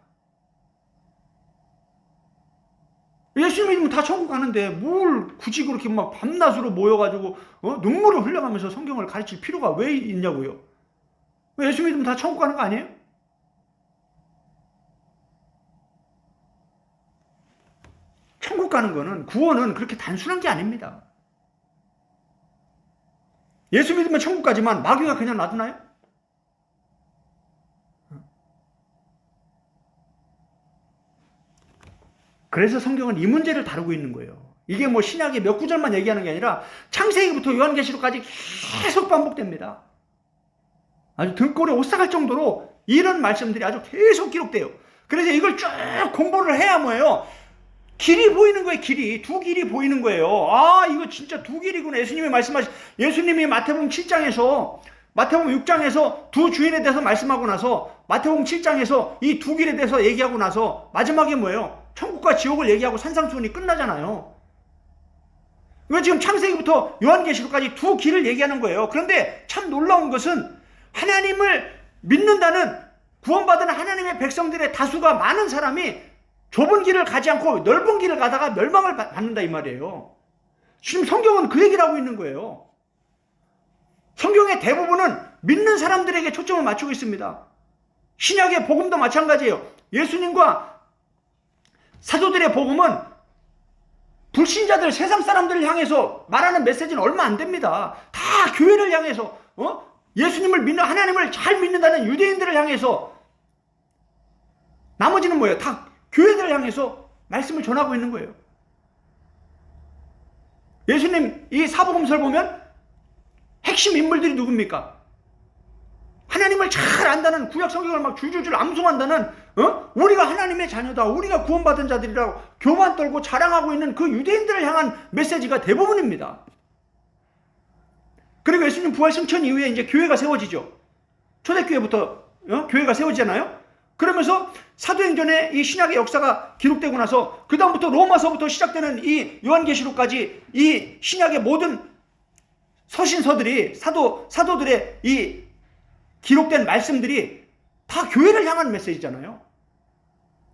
예수님 믿으면 다 천국 가는데 뭘 굳이 그렇게 막 밤낮으로 모여가지고 눈물을 흘려가면서 성경을 가르칠 필요가 왜 있냐고요? 왜 예수 믿으면 다 천국 가는 거 아니에요? 천국 가는 거는, 구원은 그렇게 단순한 게 아닙니다. 예수 믿으면 천국 가지만 마귀가 그냥 놔두나요? 그래서 성경은 이 문제를 다루고 있는 거예요. 이게 뭐 신약의 몇 구절만 얘기하는 게 아니라 창세기부터 요한계시록까지 계속 반복됩니다. 아주 등골에 오싹할 정도로 이런 말씀들이 아주 계속 기록돼요. 그래서 이걸 쭉 공부를 해야 뭐예요? 길이 보이는 거예요. 길이. 두 길이 보이는 거예요. 아, 이거 진짜 두 길이구나. 예수님이 마태복음 7장에서 마태복음 6장에서 두 주인에 대해서 말씀하고 나서 마태복음 7장에서 이 두 길에 대해서 얘기하고 나서 마지막에 뭐예요? 천국과 지옥을 얘기하고 산상수훈이 끝나잖아요. 이거 지금 창세기부터 요한계시록까지 두 길을 얘기하는 거예요. 그런데 참 놀라운 것은 하나님을 믿는다는 구원받은 하나님의 백성들의 다수가 많은 사람이 좁은 길을 가지 않고 넓은 길을 가다가 멸망을 받는다 이 말이에요. 지금 성경은 그 얘기를 하고 있는 거예요. 성경의 대부분은 믿는 사람들에게 초점을 맞추고 있습니다. 신약의 복음도 마찬가지예요. 예수님과 사도들의 복음은 불신자들, 세상 사람들을 향해서 말하는 메시지는 얼마 안 됩니다. 다 교회를 향해서 예수님을 믿는, 하나님을 잘 믿는다는 유대인들을 향해서, 나머지는 뭐예요? 다 교회들을 향해서 말씀을 전하고 있는 거예요. 예수님 이 사복음서를 보면 핵심 인물들이 누굽니까? 하나님을 잘 안다는, 구약 성경을 막 줄줄줄 암송한다는, 우리가 하나님의 자녀다, 우리가 구원받은 자들이라고 교만 떨고 자랑하고 있는 그 유대인들을 향한 메시지가 대부분입니다. 그리고 예수님 부활 승천 이후에 이제 교회가 세워지죠. 초대교회부터 교회가 세워지잖아요. 그러면서 사도행전에 이 신약의 역사가 기록되고 나서 그 다음부터 로마서부터 시작되는 이 요한계시록까지 이 신약의 모든 서신서들이 사도들의 이 기록된 말씀들이 다 교회를 향한 메시지잖아요.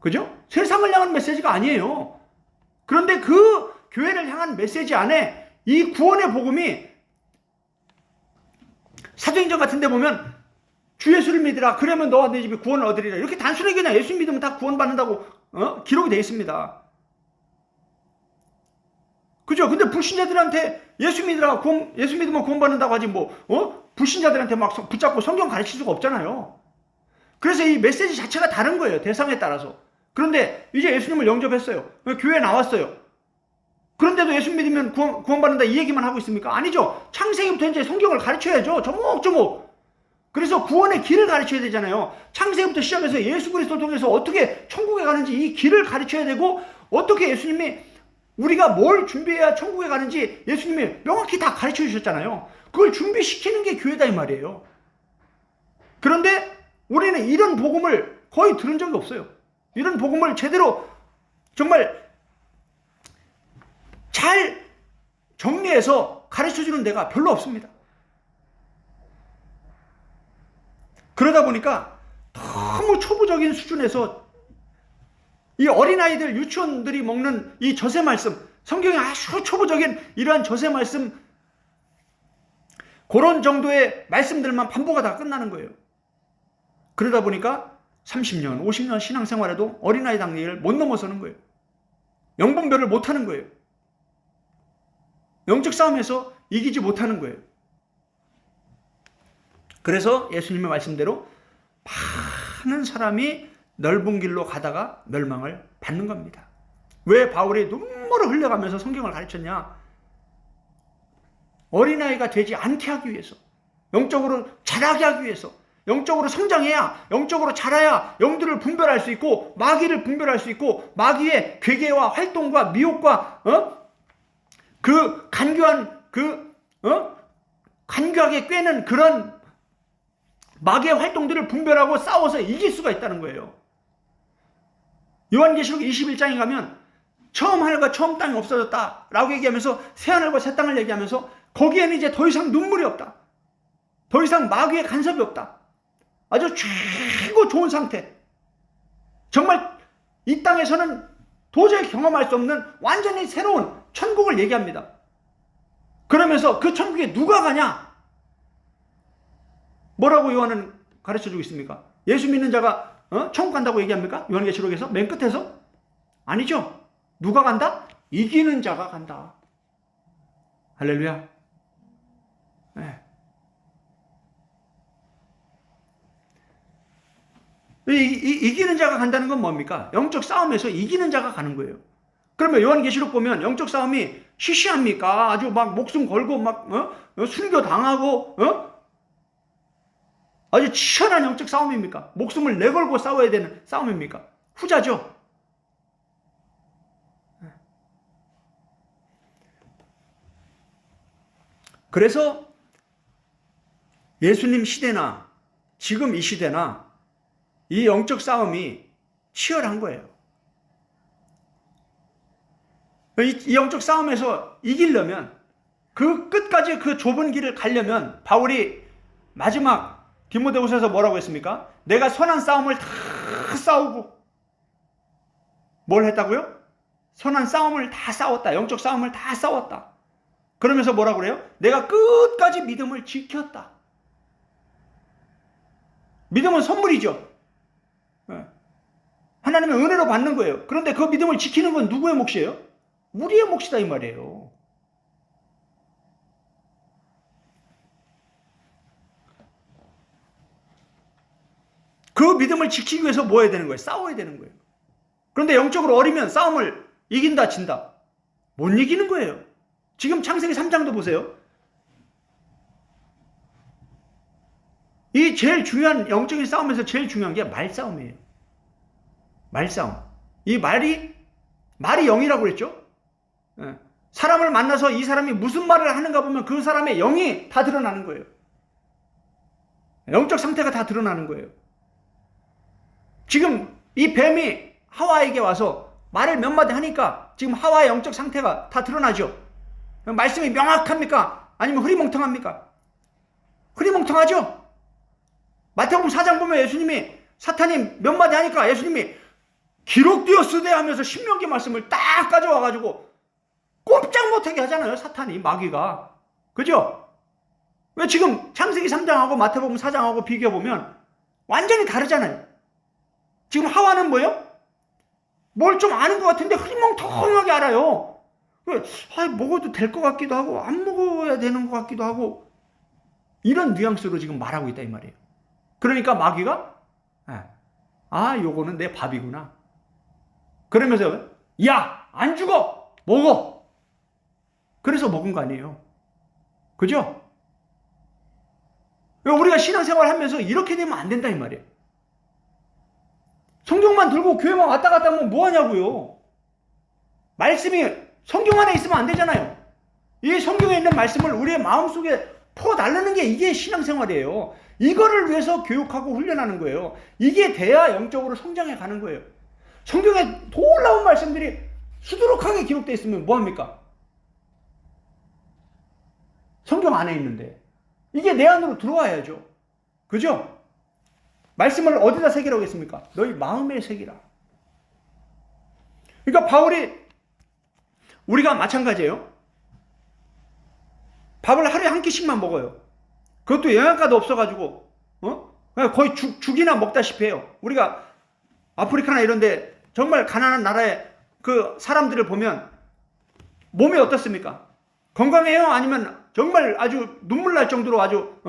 그죠? 세상을 향한 메시지가 아니에요. 그런데 그 교회를 향한 메시지 안에 이 구원의 복음이 사도행전 같은 데 보면 주 예수를 믿으라 그러면 너와 네 집이 구원을 얻으리라, 이렇게 단순하게 그냥 예수 믿으면 다 구원받는다고 기록이 되어 있습니다. 그죠? 근데 불신자들한테 예수 믿으면 구원받는다고 하지 불신자들한테 막 붙잡고 성경 가르칠 수가 없잖아요. 그래서 이 메시지 자체가 다른 거예요. 대상에 따라서. 그런데 이제 예수님을 영접했어요. 교회에 나왔어요. 그런데도 예수 믿으면 구원받는다 이 얘기만 하고 있습니까? 아니죠. 창세기부터 이제 성경을 가르쳐야죠. 조목조목. 그래서 구원의 길을 가르쳐야 되잖아요. 창세기부터 시작해서 예수 그리스도를 통해서 어떻게 천국에 가는지 이 길을 가르쳐야 되고, 어떻게 예수님이 우리가 뭘 준비해야 천국에 가는지 예수님이 명확히 다 가르쳐 주셨잖아요. 그걸 준비시키는 게 교회다 이 말이에요. 그런데 우리는 이런 복음을 거의 들은 적이 없어요. 이런 복음을 제대로 정말 잘 정리해서 가르쳐주는 데가 별로 없습니다. 그러다 보니까 너무 초보적인 수준에서 이 어린아이들, 유치원들이 먹는 이 저세 말씀, 성경에 아주 초보적인 이러한 저세 말씀, 그런 정도의 말씀들만 반복하다가 끝나는 거예요. 그러다 보니까 30년, 50년 신앙생활에도 어린아이 단계를 못 넘어서는 거예요. 영분별을 못하는 거예요. 영적 싸움에서 이기지 못하는 거예요. 그래서 예수님의 말씀대로 많은 사람이 넓은 길로 가다가 멸망을 받는 겁니다. 왜 바울이 눈물을 흘려가면서 성경을 가르쳤냐? 어린아이가 되지 않게 하기 위해서, 영적으로 자라게 하기 위해서, 영적으로 성장해야, 영적으로 자라야 영들을 분별할 수 있고 마귀를 분별할 수 있고, 마귀의 괴계와 활동과 미혹과 그 간교하게 꿰는 그런 마귀의 활동들을 분별하고 싸워서 이길 수가 있다는 거예요. 요한계시록 21장에 가면 처음 하늘과 처음 땅이 없어졌다 라고 얘기하면서 새 하늘과 새 땅을 얘기하면서 거기에는 이제 더 이상 눈물이 없다, 더 이상 마귀의 간섭이 없다, 아주 최고 좋은 상태, 정말 이 땅에서는 도저히 경험할 수 없는 완전히 새로운 천국을 얘기합니다. 그러면서 그 천국에 누가 가냐? 뭐라고 요한은 가르쳐주고 있습니까? 예수 믿는 자가 천국 간다고 얘기합니까? 요한계시록에서 맨 끝에서? 아니죠. 누가 간다? 이기는 자가 간다. 할렐루야. 네. 이기는 자가 간다는 건 뭡니까? 영적 싸움에서 이기는 자가 가는 거예요. 그러면 요한계시록 보면 영적 싸움이 시시합니까? 아주 막 목숨 걸고 막 순교 당하고 아주 치열한 영적 싸움입니까? 목숨을 내걸고 싸워야 되는 싸움입니까? 후자죠. 그래서 예수님 시대나 지금 이 시대나 이 영적 싸움이 치열한 거예요. 이 영적 싸움에서 이기려면, 그 끝까지 그 좁은 길을 가려면, 바울이 마지막 디모데후서에서 뭐라고 했습니까? 내가 선한 싸움을 다 싸우고, 뭘 했다고요? 선한 싸움을 다 싸웠다. 영적 싸움을 다 싸웠다. 그러면서 뭐라고 그래요? 내가 끝까지 믿음을 지켰다. 믿음은 선물이죠. 하나님의 은혜로 받는 거예요. 그런데 그 믿음을 지키는 건 누구의 몫이에요? 우리의 몫이다 이 말이에요. 그 믿음을 지키기 위해서 뭐 해야 되는 거예요? 싸워야 되는 거예요. 그런데 영적으로 어리면 싸움을 이긴다 진다, 못 이기는 거예요. 지금 창세기 3장도 보세요. 이 제일 중요한 영적인 싸움에서 제일 중요한 게 말싸움이에요. 말싸움. 이 말이 영이라고 그랬죠. 사람을 만나서 이 사람이 무슨 말을 하는가 보면 그 사람의 영이 다 드러나는 거예요. 영적 상태가 다 드러나는 거예요. 지금 이 뱀이 하와에게 와서 말을 몇 마디 하니까 지금 하와의 영적 상태가 다 드러나죠. 말씀이 명확합니까? 아니면 흐리멍텅합니까? 흐리멍텅하죠. 마태복음 4장 보면 예수님이, 사탄이 몇 마디 하니까 예수님이 기록되었으되 하면서 신명기 말씀을 딱 가져와가지고 꼼짝 못하게 하잖아요. 사탄이, 마귀가. 그죠? 왜 지금 창세기 3장하고 마태복음 4장하고 비교해보면 완전히 다르잖아요. 지금 하와는 뭐예요? 뭘 좀 아는 것 같은데 흐리멍텅하게 알아요. 먹어도 될 것 같기도 하고 안 먹어야 되는 것 같기도 하고, 이런 뉘앙스로 지금 말하고 있다 이 말이에요. 그러니까 마귀가 요거는 내 밥이구나. 그러면서 야, 안 죽어, 먹어. 그래서 먹은 거 아니에요. 그죠? 우리가 신앙생활 하면서 이렇게 되면 안 된다 이 말이에요. 성경만 들고 교회만 왔다 갔다 하면 뭐 하냐고요. 말씀이 성경 안에 있으면 안 되잖아요. 이 성경에 있는 말씀을 우리의 마음속에 퍼달라는 게 이게 신앙생활이에요. 이거를 위해서 교육하고 훈련하는 거예요. 이게 돼야 영적으로 성장해 가는 거예요. 성경에 놀라운 말씀들이 수두룩하게 기록되어 있으면 뭐합니까? 성경 안에 있는데 이게 내 안으로 들어와야죠. 그죠? 말씀을 어디다 새기라고 했습니까? 너희 마음에 새기라. 그러니까 바울이, 우리가 마찬가지예요. 밥을 하루에 한 끼씩만 먹어요. 그것도 영양가도 없어가지고 거의 죽이나 먹다시피 해요. 우리가 아프리카나 이런데 정말 가난한 나라의 그 사람들을 보면 몸이 어떻습니까? 건강해요? 아니면 정말 아주 눈물 날 정도로 아주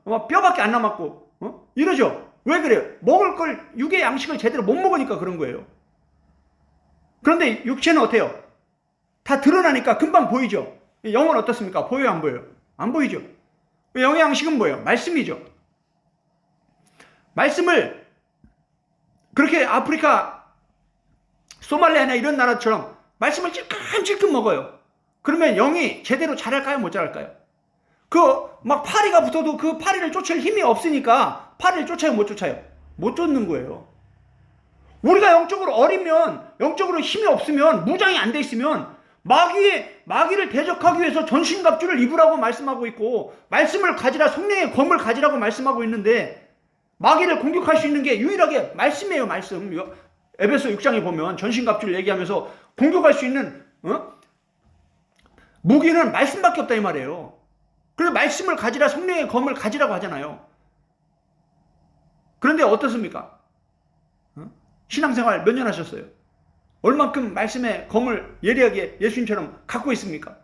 뼈밖에 안 남았고 이러죠. 왜 그래요? 먹을 걸, 육의 양식을 제대로 못 먹으니까 그런 거예요. 그런데 육체는 어때요? 다 드러나니까 금방 보이죠. 영은 어떻습니까? 보여요, 안 보여요? 안 보이죠. 영의 양식은 뭐예요? 말씀이죠. 말씀을 그렇게 아프리카, 소말리아나 이런 나라처럼 말씀을 찔끔찔끔 먹어요. 그러면 영이 제대로 자랄까요? 못 자랄까요? 막 파리가 붙어도 그 파리를 쫓을 힘이 없으니까 파리를 쫓아요? 못 쫓아요? 못 쫓는 거예요. 우리가 영적으로 어리면, 영적으로 힘이 없으면, 무장이 안 돼 있으면 마귀를 대적하기 위해서 전신갑주를 입으라고 말씀하고 있고, 말씀을 가지라, 성령의 검을 가지라고 말씀하고 있는데, 마귀를 공격할 수 있는 게 유일하게 말씀이에요. 말씀. 에베소 6장에 보면 전신갑주를 얘기하면서 공격할 수 있는 무기는 말씀밖에 없다 이 말이에요. 그래서 말씀을 가지라, 성령의 검을 가지라고 하잖아요. 그런데 어떻습니까? 신앙생활 몇 년 하셨어요? 얼만큼 말씀의 검을 예리하게 예수님처럼 갖고 있습니까?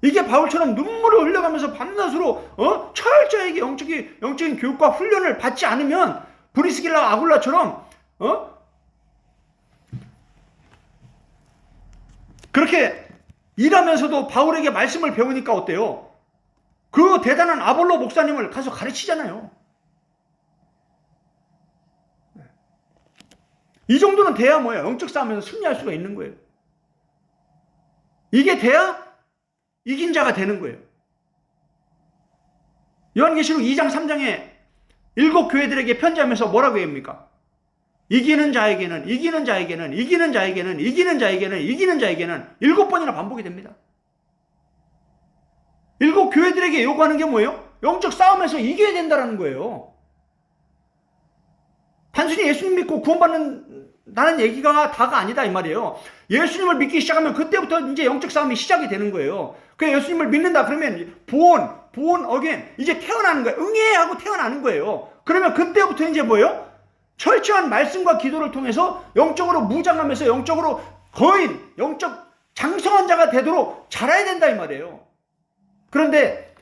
이게 바울처럼 눈물을 흘려가면서 밤낮으로 철저하게 영적인 교육과 훈련을 받지 않으면 브리스길라 아굴라처럼 그렇게 일하면서도 바울에게 말씀을 배우니까 어때요? 그 대단한 아볼로 목사님을 가서 가르치잖아요. 이 정도는 돼야 뭐예요? 영적 싸움에서 승리할 수가 있는 거예요. 이게 돼야 이긴 자가 되는 거예요. 요한계시록 2장 3장에 7교회들에게 편지하면서 뭐라고 합니까? 이기는 자에게는 7번이나 반복이 됩니다. 7교회들에게 요구하는 게 뭐예요? 영적 싸움에서 이겨야 된다는 거예요. 단순히 예수님 믿고 구원받는다는 얘기가 다가 아니다 이 말이에요. 예수님을 믿기 시작하면 그때부터 이제 영적 싸움이 시작이 되는 거예요. 그 예수님을 믿는다 그러면 born again, 이제 태어나는 거예요. 응애하고 태어나는 거예요. 그러면 그때부터 이제 뭐예요? 철저한 말씀과 기도를 통해서 영적으로 무장하면서 영적으로 거인, 영적 장성한 자가 되도록 자라야 된다 이 말이에요. 그런데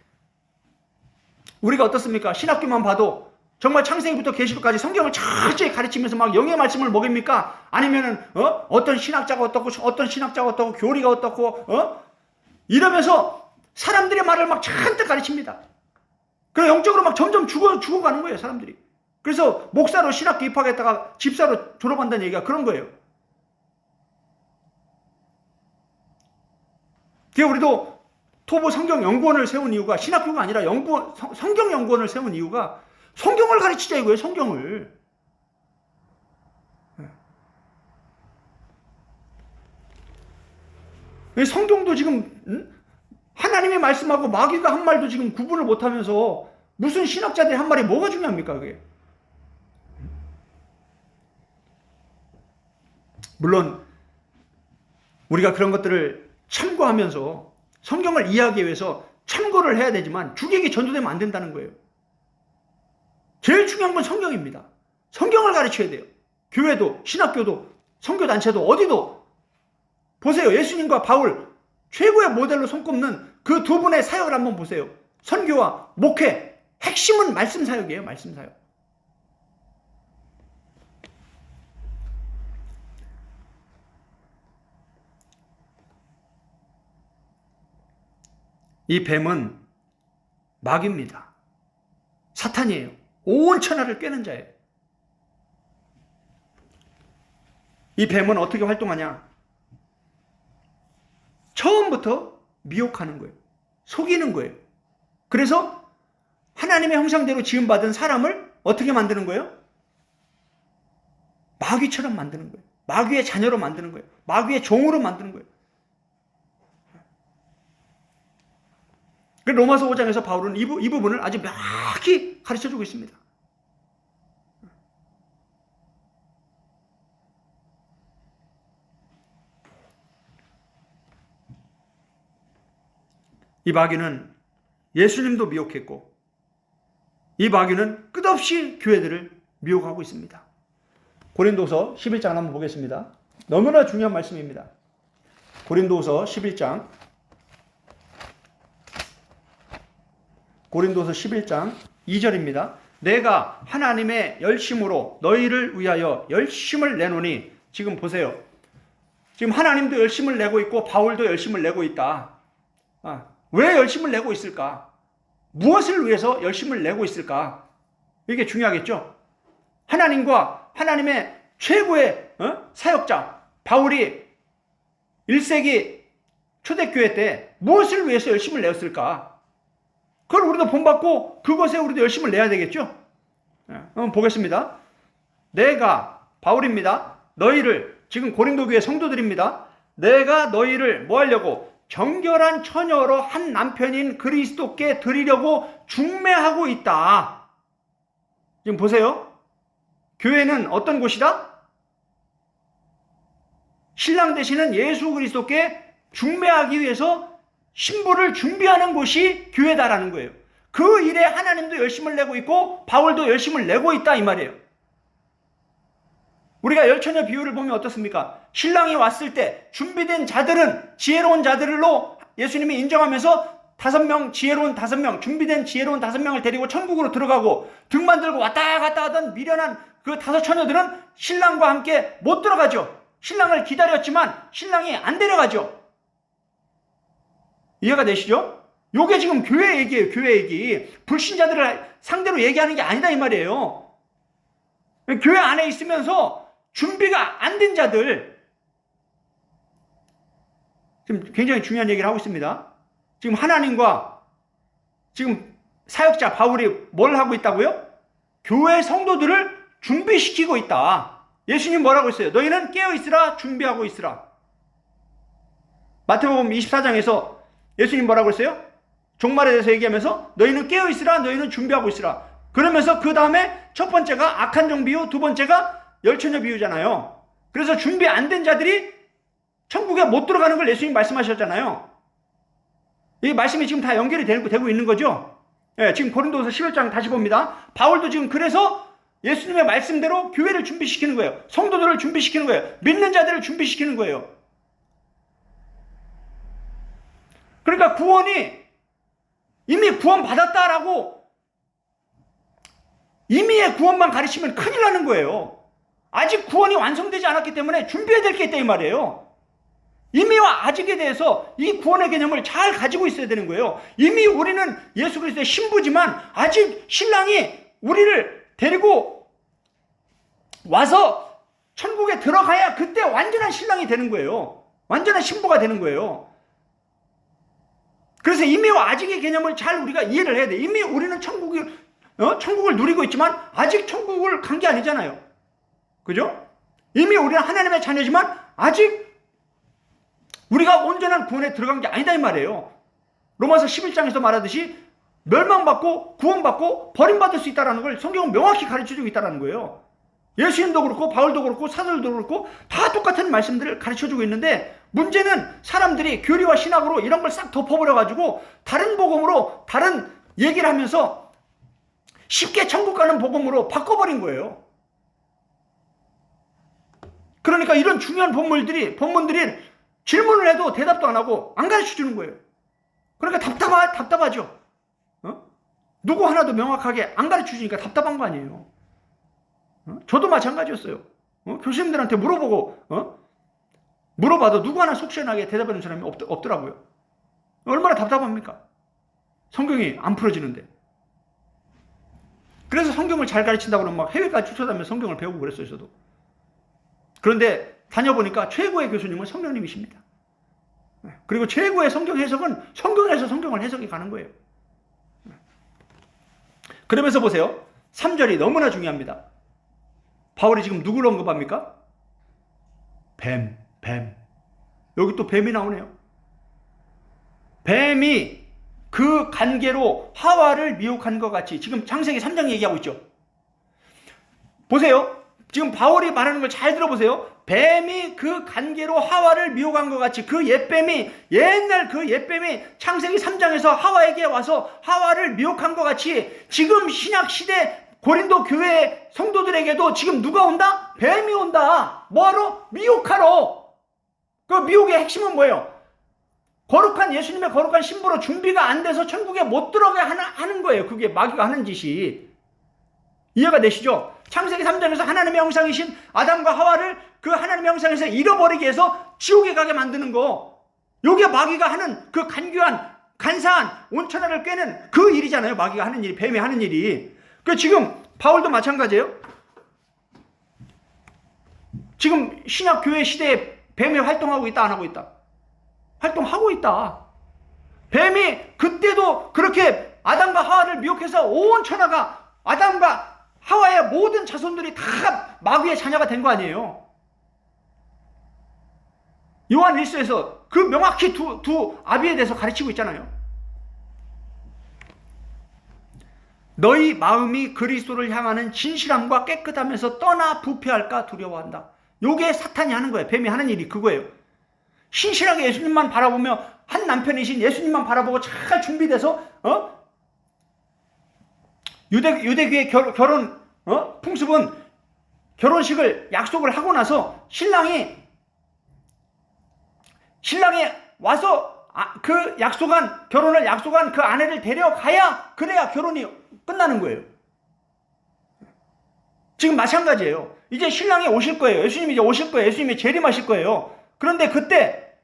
우리가 어떻습니까? 신학교만 봐도 정말 창세기부터 계시록까지 성경을 철저히 가르치면서 막 영의 말씀을 먹입니까? 아니면은 어떤 신학자가 어떻고 어떤 신학자가 어떻고 교리가 어떻고 이러면서 사람들의 말을 막 잔뜩 가르칩니다. 그래서 영적으로 막 점점 죽어가는 거예요, 사람들이. 그래서 목사로 신학교 입학했다가 집사로 졸업한다는 얘기가 그런 거예요. 그래서 우리도 토보 성경연구원을 세운 이유가 신학교가 아니라 성경연구원을 세운 이유가 성경을 가르치자 이거예요, 성경을. 성경도 지금 하나님의 말씀하고 마귀가 한 말도 지금 구분을 못하면서 무슨 신학자들이 한 말이 뭐가 중요합니까 그게? 물론 우리가 그런 것들을 참고하면서 성경을 이해하기 위해서 참고를 해야 되지만 주객이 전도되면 안 된다는 거예요. 제일 중요한 건 성경입니다. 성경을 가르쳐야 돼요. 교회도 신학교도 선교단체도 어디도. 보세요. 예수님과 바울 최고의 모델로 손꼽는 그 두 분의 사역을 한번 보세요. 선교와 목회 핵심은 말씀 사역이에요. 말씀 사역. 이 뱀은 마귀입니다. 사탄이에요. 온 천하를 꿰는 자예요. 이 뱀은 어떻게 활동하냐? 처음부터 미혹하는 거예요. 속이는 거예요. 그래서 하나님의 형상대로 지음받은 사람을 어떻게 만드는 거예요? 마귀처럼 만드는 거예요. 마귀의 자녀로 만드는 거예요. 마귀의 종으로 만드는 거예요. 로마서 5장에서 바울은 이 부분을 아주 명확히 가르쳐주고 있습니다. 이 마귀는 예수님도 미혹했고 이 마귀는 끝없이 교회들을 미혹하고 있습니다. 고린도서 11장 한번 보겠습니다. 너무나 중요한 말씀입니다. 고린도서 11장 2절입니다. 내가 하나님의 열심으로 너희를 위하여 열심을 내노니. 지금 보세요. 지금 하나님도 열심을 내고 있고 바울도 열심을 내고 있다. 왜 열심을 내고 있을까? 무엇을 위해서 열심을 내고 있을까? 이게 중요하겠죠? 하나님과 하나님의 최고의 사역자 바울이 1세기 초대교회 때 무엇을 위해서 열심을 내었을까? 그걸 우리도 본받고 그것에 우리도 열심을 내야 되겠죠? 한번 보겠습니다. 내가 바울입니다. 너희를, 지금 고린도 교회 성도들입니다. 내가 너희를 뭐 하려고? 정결한 처녀로 한 남편인 그리스도께 드리려고 중매하고 있다. 지금 보세요. 교회는 어떤 곳이다? 신랑 되시는 예수 그리스도께 중매하기 위해서 신부를 준비하는 곳이 교회다라는 거예요. 그 일에 하나님도 열심을 내고 있고 바울도 열심을 내고 있다 이 말이에요. 우리가 열처녀 비유를 보면 어떻습니까? 신랑이 왔을 때 준비된 자들은 지혜로운 자들로 예수님이 인정하면서 5명, 지혜로운 5명, 준비된 지혜로운 5명을 데리고 천국으로 들어가고 등만 들고 왔다 갔다 하던 미련한 그 5 처녀들은 신랑과 함께 못 들어가죠. 신랑을 기다렸지만 신랑이 안 데려가죠. 이해가 되시죠? 요게 지금 교회 얘기예요. 교회 얘기. 불신자들을 상대로 얘기하는 게 아니다 이 말이에요. 교회 안에 있으면서 준비가 안 된 자들, 지금 굉장히 중요한 얘기를 하고 있습니다. 지금 하나님과 지금 사역자 바울이 뭘 하고 있다고요? 교회 성도들을 준비시키고 있다. 예수님 뭐라고 했어요? 너희는 깨어있으라, 준비하고 있으라. 마태복음 24장에서 예수님 뭐라고 했어요? 종말에 대해서 얘기하면서 너희는 깨어있으라, 너희는 준비하고 있으라. 그러면서 그 다음에 첫 번째가 악한 종 비유, 두 번째가 열처녀 비유잖아요. 그래서 준비 안 된 자들이 천국에 못 들어가는 걸 예수님 말씀하셨잖아요. 이 말씀이 지금 다 연결이 되고 있는 거죠. 예, 지금 고린도서 11장 다시 봅니다. 바울도 지금 그래서 예수님의 말씀대로 교회를 준비시키는 거예요. 성도들을 준비시키는 거예요. 믿는 자들을 준비시키는 거예요. 그러니까 구원이 이미 구원받았다라고 이미의 구원만 가르치면 큰일 나는 거예요. 아직 구원이 완성되지 않았기 때문에 준비해야 될 게 있다 이 말이에요. 이미와 아직에 대해서 이 구원의 개념을 잘 가지고 있어야 되는 거예요. 이미 우리는 예수 그리스도의 신부지만 아직 신랑이 우리를 데리고 와서 천국에 들어가야 그때 완전한 신랑이 되는 거예요. 완전한 신부가 되는 거예요. 그래서 이미와 아직의 개념을 잘 우리가 이해를 해야 돼. 이미 우리는 천국을 누리고 있지만 아직 천국을 간 게 아니잖아요. 그죠? 이미 우리는 하나님의 자녀지만 아직 우리가 온전한 구원에 들어간 게 아니다 이 말이에요. 로마서 11장에서 말하듯이 멸망받고 구원받고 버림받을 수 있다는 걸 성경은 명확히 가르쳐주고 있다는 거예요. 예수님도 그렇고 바울도 그렇고 사도들도 그렇고 다 똑같은 말씀들을 가르쳐주고 있는데 문제는 사람들이 교리와 신학으로 이런 걸 싹 덮어버려가지고 다른 복음으로 다른 얘기를 하면서 쉽게 천국 가는 복음으로 바꿔버린 거예요. 그러니까 이런 중요한 본문들이 질문을 해도 대답도 안 하고 안 가르쳐주는 거예요. 그러니까 답답하죠. 누구 하나도 명확하게 안 가르쳐주니까 답답한 거 아니에요. 저도 마찬가지였어요. 교수님들한테 물어봐도 누구 하나 속 시원하게 대답하는 사람이 없더라고요. 얼마나 답답합니까? 성경이 안 풀어지는데. 그래서 성경을 잘 가르친다고 그러면 막 해외까지 쫓아다니면서 성경을 배우고 그랬어요, 저도. 그런데 다녀보니까 최고의 교수님은 성령님이십니다. 그리고 최고의 성경 해석은 성경에서 성경을 해석해 가는 거예요. 그러면서 보세요. 3절이 너무나 중요합니다. 바울이 지금 누구를 언급합니까? 뱀. 여기 또 뱀이 나오네요. 뱀이 그 관계로 하와를 미혹한 것 같이 지금 창세기 3장 얘기하고 있죠. 보세요. 지금 바울이 말하는 걸 잘 들어보세요. 뱀이 그 관계로 하와를 미혹한 것 같이 옛날 그 옛뱀이 창세기 3장에서 하와에게 와서 하와를 미혹한 것 같이 지금 신약시대 고린도 교회 성도들에게도 지금 누가 온다? 뱀이 온다. 뭐하러? 미혹하러. 그 미혹의 핵심은 뭐예요? 거룩한 예수님의 거룩한 신부로 준비가 안 돼서 천국에 못 들어가게 하는 거예요. 그게 마귀가 하는 짓이. 이해가 되시죠? 창세기 3장에서 하나님의 형상이신 아담과 하와를 그 하나님의 형상에서 잃어버리게 해서 지옥에 가게 만드는 거. 요게 마귀가 하는 그 간사한 온천하를 꿰는 그 일이잖아요. 마귀가 하는 일이, 뱀이 하는 일이. 그 지금 바울도 마찬가지예요. 지금 신약 교회 시대에 뱀이 활동하고 있다, 안 하고 있다? 활동하고 있다. 뱀이 그때도 그렇게 아담과 하와를 미혹해서 온 천하가 아담과 하와의 모든 자손들이 다 마귀의 자녀가 된 거 아니에요. 요한 1서에서 그 명확히 두 아비에 대해서 가르치고 있잖아요. 너희 마음이 그리스도를 향하는 진실함과 깨끗함에서 떠나 부패할까 두려워한다. 요게 사탄이 하는 거예요. 뱀이 하는 일이 그거예요. 신실하게 예수님만 바라보며 한 남편이신 예수님만 바라보고 잘 준비돼서 유대교의 결혼 풍습은 결혼식을 약속을 하고 나서 신랑이 와서 그 결혼을 약속한 그 아내를 데려가야 그래야 결혼이 끝나는 거예요. 지금 마찬가지예요. 이제 신랑이 오실 거예요. 예수님이 이제 오실 거예요. 예수님이 재림하실 거예요. 그런데 그때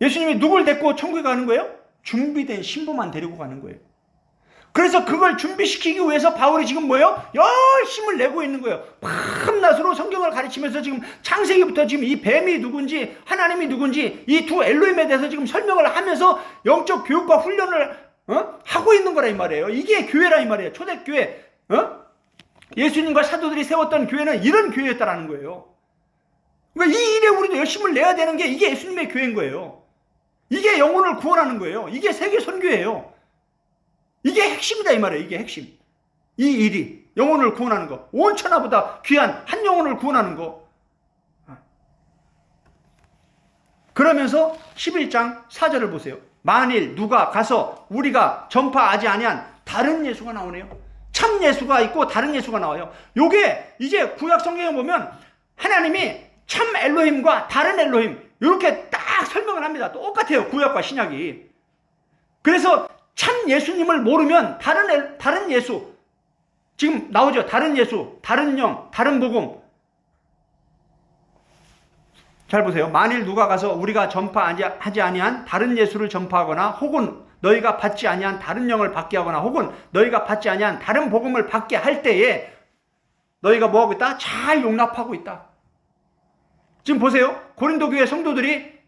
예수님이 누굴 데리고 천국에 가는 거예요? 준비된 신부만 데리고 가는 거예요. 그래서 그걸 준비시키기 위해서 바울이 지금 뭐예요? 열심을 내고 있는 거예요. 밤낮으로 성경을 가르치면서 지금 창세기부터 지금 이 뱀이 누군지 하나님이 누군지 이 두 엘로힘에 대해서 지금 설명을 하면서 영적 교육과 훈련을 하고 있는 거라 이 말이에요. 이게 교회라 이 말이에요. 초대교회. 예수님과 사도들이 세웠던 교회는 이런 교회였다라는 거예요. 그러니까 이 일에 우리도 열심을 내야 되는 게 이게 예수님의 교회인 거예요. 이게 영혼을 구원하는 거예요. 이게 세계 선교예요. 이게 핵심이다 이 말이에요. 이게 핵심. 이 일이 영혼을 구원하는 거. 온 천하보다 귀한 한 영혼을 구원하는 거. 그러면서 11장 4절을 보세요. 만일 누가 가서 우리가 전파하지 아니한 다른 예수가 나오네요. 참 예수가 있고 다른 예수가 나와요. 요게 이제 구약 성경에 보면 하나님이 참 엘로힘과 다른 엘로힘 이렇게 딱 설명을 합니다. 똑같아요. 구약과 신약이. 그래서 참 예수님을 모르면 다른 예수 지금 나오죠. 다른 예수, 다른 영, 다른 복음. 잘 보세요. 만일 누가 가서 우리가 전파하지 아니한 다른 예수를 전파하거나 혹은 너희가 받지 아니한 다른 영을 받게 하거나 혹은 너희가 받지 아니한 다른 복음을 받게 할 때에 너희가 뭐하고 있다? 잘 용납하고 있다. 지금 보세요. 고린도 교회 성도들이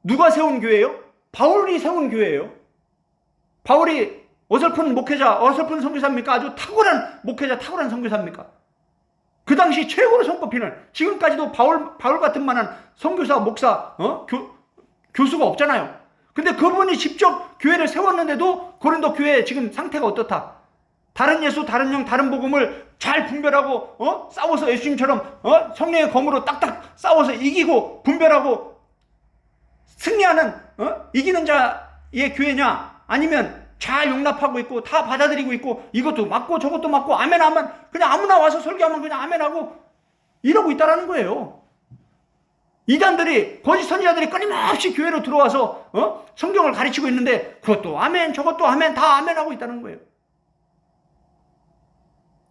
누가 세운 교회예요? 바울이 세운 교회예요. 바울이 어설픈 목회자, 어설픈 선교사입니까? 아주 탁월한 목회자, 탁월한 선교사입니까? 그 당시 최고로 손꼽히는, 지금까지도 바울 같은 만한 선교사, 목사, 교수가 없잖아요. 근데 그분이 직접 교회를 세웠는데도 고린도 교회 지금 상태가 어떻다? 다른 예수, 다른 영, 다른 복음을 잘 분별하고 싸워서 예수님처럼 성령의 검으로 딱딱 싸워서 이기고 분별하고 승리하는 이기는 자의 교회냐? 아니면 잘 용납하고 있고 다 받아들이고 있고 이것도 맞고 저것도 맞고 아멘하면 그냥 아무나 와서 설교하면 그냥 아멘하고 이러고 있다라는 거예요. 이단들이, 거짓 선지자들이 끊임없이 교회로 들어와서 성경을 가르치고 있는데 그것도 아멘, 저것도 아멘, 다 아멘하고 있다는 거예요.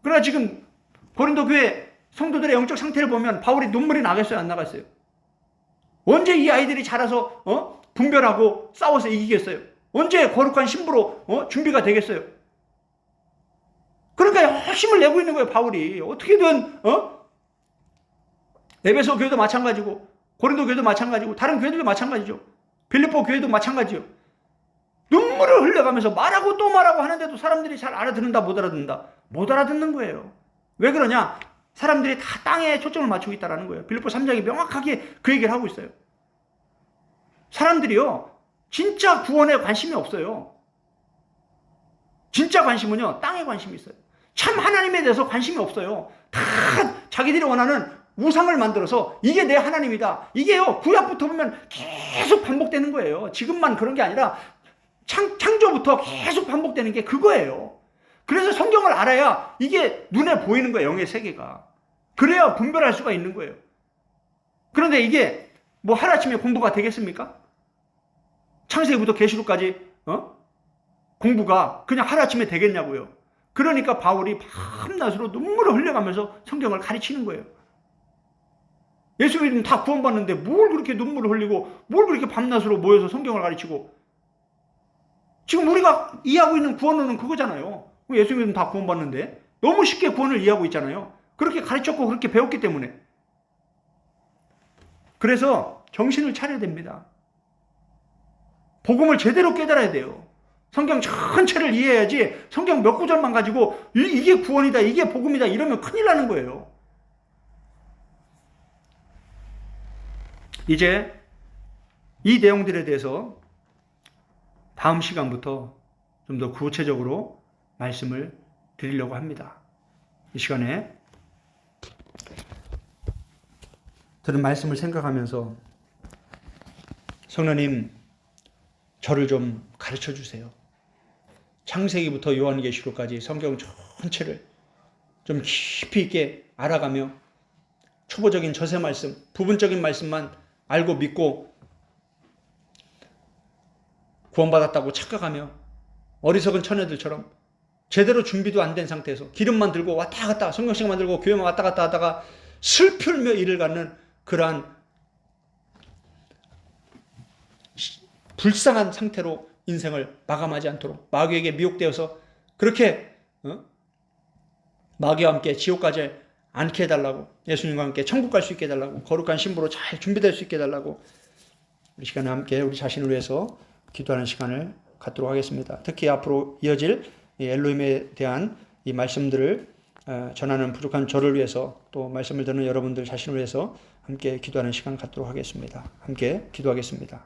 그러나 지금 고린도 교회 성도들의 영적 상태를 보면 바울이 눈물이 나겠어요, 안 나겠어요? 언제 이 아이들이 자라서 분별하고 싸워서 이기겠어요? 언제 거룩한 신부로 준비가 되겠어요? 그러니까 힘을 내고 있는 거예요, 바울이. 어떻게든 에베소 교회도 마찬가지고 고린도 교회도 마찬가지고 다른 교회들도 마찬가지죠. 빌립보 교회도 마찬가지죠. 눈물을 흘려가면서 말하고 또 말하고 하는데도 사람들이 잘 알아듣는다, 못 알아듣는다? 못 알아듣는 거예요. 왜 그러냐? 사람들이 다 땅에 초점을 맞추고 있다는 거예요. 빌립보 3장이 명확하게 그 얘기를 하고 있어요. 사람들이요, 진짜 구원에 관심이 없어요. 진짜 관심은요, 땅에 관심이 있어요. 참 하나님에 대해서 관심이 없어요. 다 자기들이 원하는 우상을 만들어서 이게 내 하나님이다. 이게요, 구약부터 보면 계속 반복되는 거예요. 지금만 그런 게 아니라 창조부터 계속 반복되는 게 그거예요. 그래서 성경을 알아야 이게 눈에 보이는 거예요, 영의 세계가. 그래야 분별할 수가 있는 거예요. 그런데 이게 뭐 하루아침에 공부가 되겠습니까? 창세기부터 계시록까지 공부가 그냥 하루아침에 되겠냐고요. 그러니까 바울이 밤낮으로 눈물을 흘려가면서 성경을 가르치는 거예요. 예수 믿으면 다 구원받는데 뭘 그렇게 눈물을 흘리고 뭘 그렇게 밤낮으로 모여서 성경을 가르치고. 지금 우리가 이해하고 있는 구원은 그거잖아요. 예수 믿으면 다 구원받는데 너무 쉽게 구원을 이해하고 있잖아요. 그렇게 가르쳤고 그렇게 배웠기 때문에. 그래서 정신을 차려야 됩니다. 복음을 제대로 깨달아야 돼요. 성경 전체를 이해해야지 성경 몇 구절만 가지고 이게 구원이다, 이게 복음이다 이러면 큰일 나는 거예요. 이제 이 내용들에 대해서 다음 시간부터 좀 더 구체적으로 말씀을 드리려고 합니다. 이 시간에 들은 말씀을 생각하면서 성령님, 저를 좀 가르쳐 주세요. 창세기부터 요한계시록까지 성경 전체를 좀 깊이 있게 알아가며 초보적인 저세 말씀, 부분적인 말씀만 알고 믿고 구원받았다고 착각하며 어리석은 처녀들처럼 제대로 준비도 안 된 상태에서 기름만 들고 왔다 갔다, 성경책만 들고 교회만 왔다 갔다 하다가 슬플며 일을 갖는 그러한 불쌍한 상태로 인생을 마감하지 않도록, 마귀에게 미혹되어서 그렇게 마귀와 함께 지옥까지 않게 해달라고, 예수님과 함께 천국 갈 수 있게 해달라고, 거룩한 신부로 잘 준비될 수 있게 해달라고, 우리 시간에 함께 우리 자신을 위해서 기도하는 시간을 갖도록 하겠습니다. 특히 앞으로 이어질 이 엘로힘에 대한 이 말씀들을 전하는 부족한 저를 위해서, 또 말씀을 듣는 여러분들 자신을 위해서 함께 기도하는 시간을 갖도록 하겠습니다. 함께 기도하겠습니다.